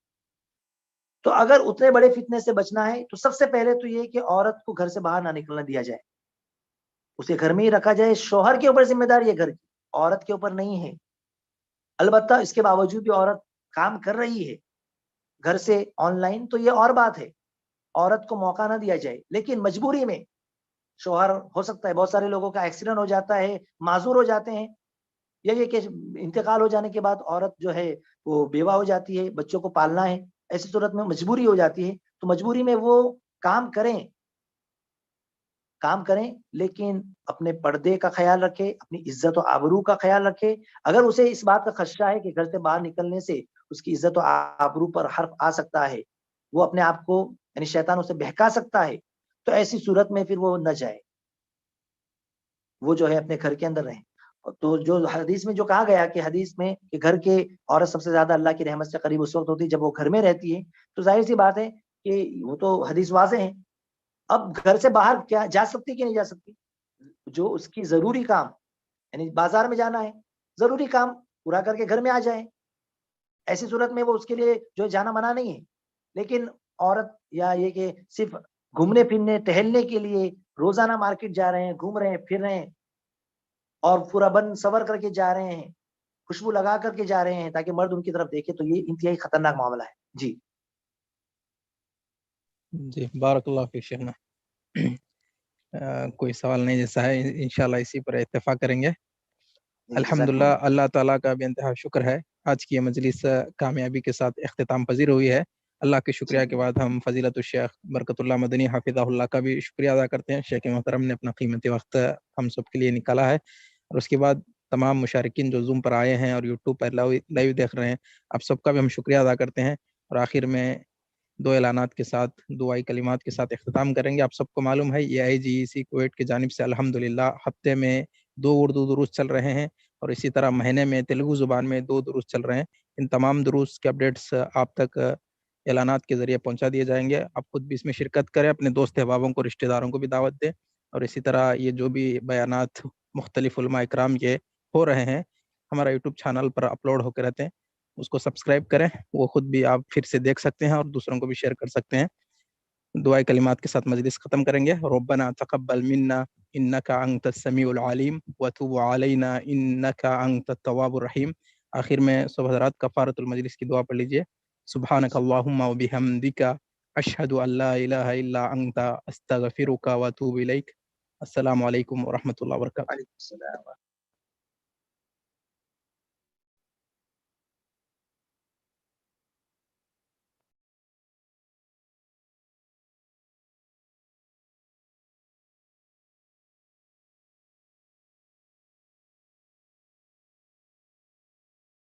تو اگر اتنے بڑے فتنے سے بچنا ہے تو سب سے پہلے تو یہ کہ عورت کو گھر سے باہر نہ نکلنے دیا جائے, اسے گھر میں ہی رکھا جائے. شوہر کے اوپر ذمہ داری ہے گھر کی, عورت کے اوپر نہیں ہے. البتہ اس کے باوجود بھی عورت کام کر رہی ہے گھر سے آن لائن, تو یہ اور بات ہے, عورت کو موقع نہ دیا جائے. لیکن مجبوری میں شوہر, ہو سکتا ہے بہت سارے لوگوں کا ایکسیڈنٹ ہو جاتا ہے, معذور ہو جاتے ہیں, یا یہ کہ انتقال ہو جانے کے بعد عورت جو ہے وہ بیوہ ہو جاتی ہے, بچوں کو پالنا ہے, ایسی صورت میں مجبوری ہو جاتی ہے. تو مجبوری میں وہ کام کریں لیکن اپنے پردے کا خیال رکھے, اپنی عزت و آبرو کا خیال رکھے. اگر اسے اس بات کا خدشہ ہے کہ گھر سے باہر نکلنے سے اس کی عزت و آبرو پر حرف آ سکتا ہے, وہ اپنے آپ کو یعنی شیطان اسے بہکا سکتا ہے, تو ایسی صورت میں پھر وہ نہ جائے, وہ جو ہے اپنے گھر کے اندر رہیں. تو جو حدیث میں جو کہا گیا کہ حدیث میں کہ گھر کے عورت سب سے زیادہ اللہ کی رحمت سے قریب اس وقت ہوتی ہے جب وہ گھر میں رہتی ہے, تو ظاہر سی بات ہے کہ وہ تو حدیث واضح ہے. اب گھر سے باہر کیا جا سکتی کہ نہیں جا سکتی, جو اس کی ضروری کام, یعنی بازار میں جانا ہے, ضروری کام پورا کر کے گھر میں آ جائے, ایسی صورت میں وہ اس کے لیے جو جانا منع نہیں ہے. لیکن عورت یا یہ کہ صرف گھومنے پھرنے ٹہلنے کے لیے روزانہ مارکیٹ جا رہے ہیں, گھوم رہے ہیں, پھر رہے ہیں, اور پورا بن سور کر کے جا رہے ہیں, خوشبو لگا کر کے جا رہے ہیں تاکہ مرد ان کی طرف دیکھے, تو یہ انتہائی خطرناک معاملہ ہے. جی جی بارک اللہ فیک شیخنا. کوئی سوال نہیں جیسا ہے, انشاءاللہ اسی پر اتفاق کریں گے. الحمدللہ, اللہ تعالیٰ کا بے انتہا شکر ہے, آج کی یہ مجلس کامیابی کے ساتھ اختتام پذیر ہوئی ہے. اللہ کے شکریہ کے بعد ہم فضیلت الشیخ برکت اللہ مدنی حافظہ اللہ کا بھی شکریہ ادا کرتے ہیں. شیخ محترم نے اپنا قیمتی وقت ہم سب کے لیے نکالا ہے, اور اس کے بعد تمام مشارکین جو زوم پر آئے ہیں اور یوٹیوب پر لائیو دیکھ رہے ہیں, آپ سب کا بھی ہم شکریہ ادا کرتے ہیں. اور آخر میں دو اعلانات کے ساتھ, دعائی کلمات کے ساتھ اختتام کریں گے. آپ سب کو معلوم ہے یہ IGEC کویت کی جانب سے الحمدللہ ہفتے میں 2 اردو دروس چل رہے ہیں, اور اسی طرح مہینے میں تیلگو زبان میں 2 دروس چل رہے ہیں. ان تمام دروس کے اپڈیٹس آپ تک اعلانات کے ذریعے پہنچا دیے جائیں گے. آپ خود بھی اس میں شرکت کریں, اپنے دوست احبابوں کو, رشتہ داروں کو بھی دعوت دیں. اور اسی طرح یہ جو بھی بیانات مختلف علماء اکرام کے ہو رہے ہیں ہمارا یوٹیوب چینل پر اپلوڈ ہو کے رہتے ہیں, اس کو سبسکرائب کریں, وہ خود بھی آپ پھر سے دیکھ سکتے ہیں اور دوسروں کو بھی شیئر کر سکتے ہیں. دعائی کلمات کے ساتھ مجلس ختم کریں گے. ربنا تقبل منا انک انت السمیع العلیم وتب علینا انک انت التواب الرحیم. آخر میں سب حضرات کفارۃ المجلس کی دعا پڑھ لیجئے. سبحانک اللہم وبحمدک اشہد ان لا الہ الا انت استغفرک واتوب الیک. السلام علیکم ورحمۃ اللہ وبرکاتہ. وعلیکم السلام.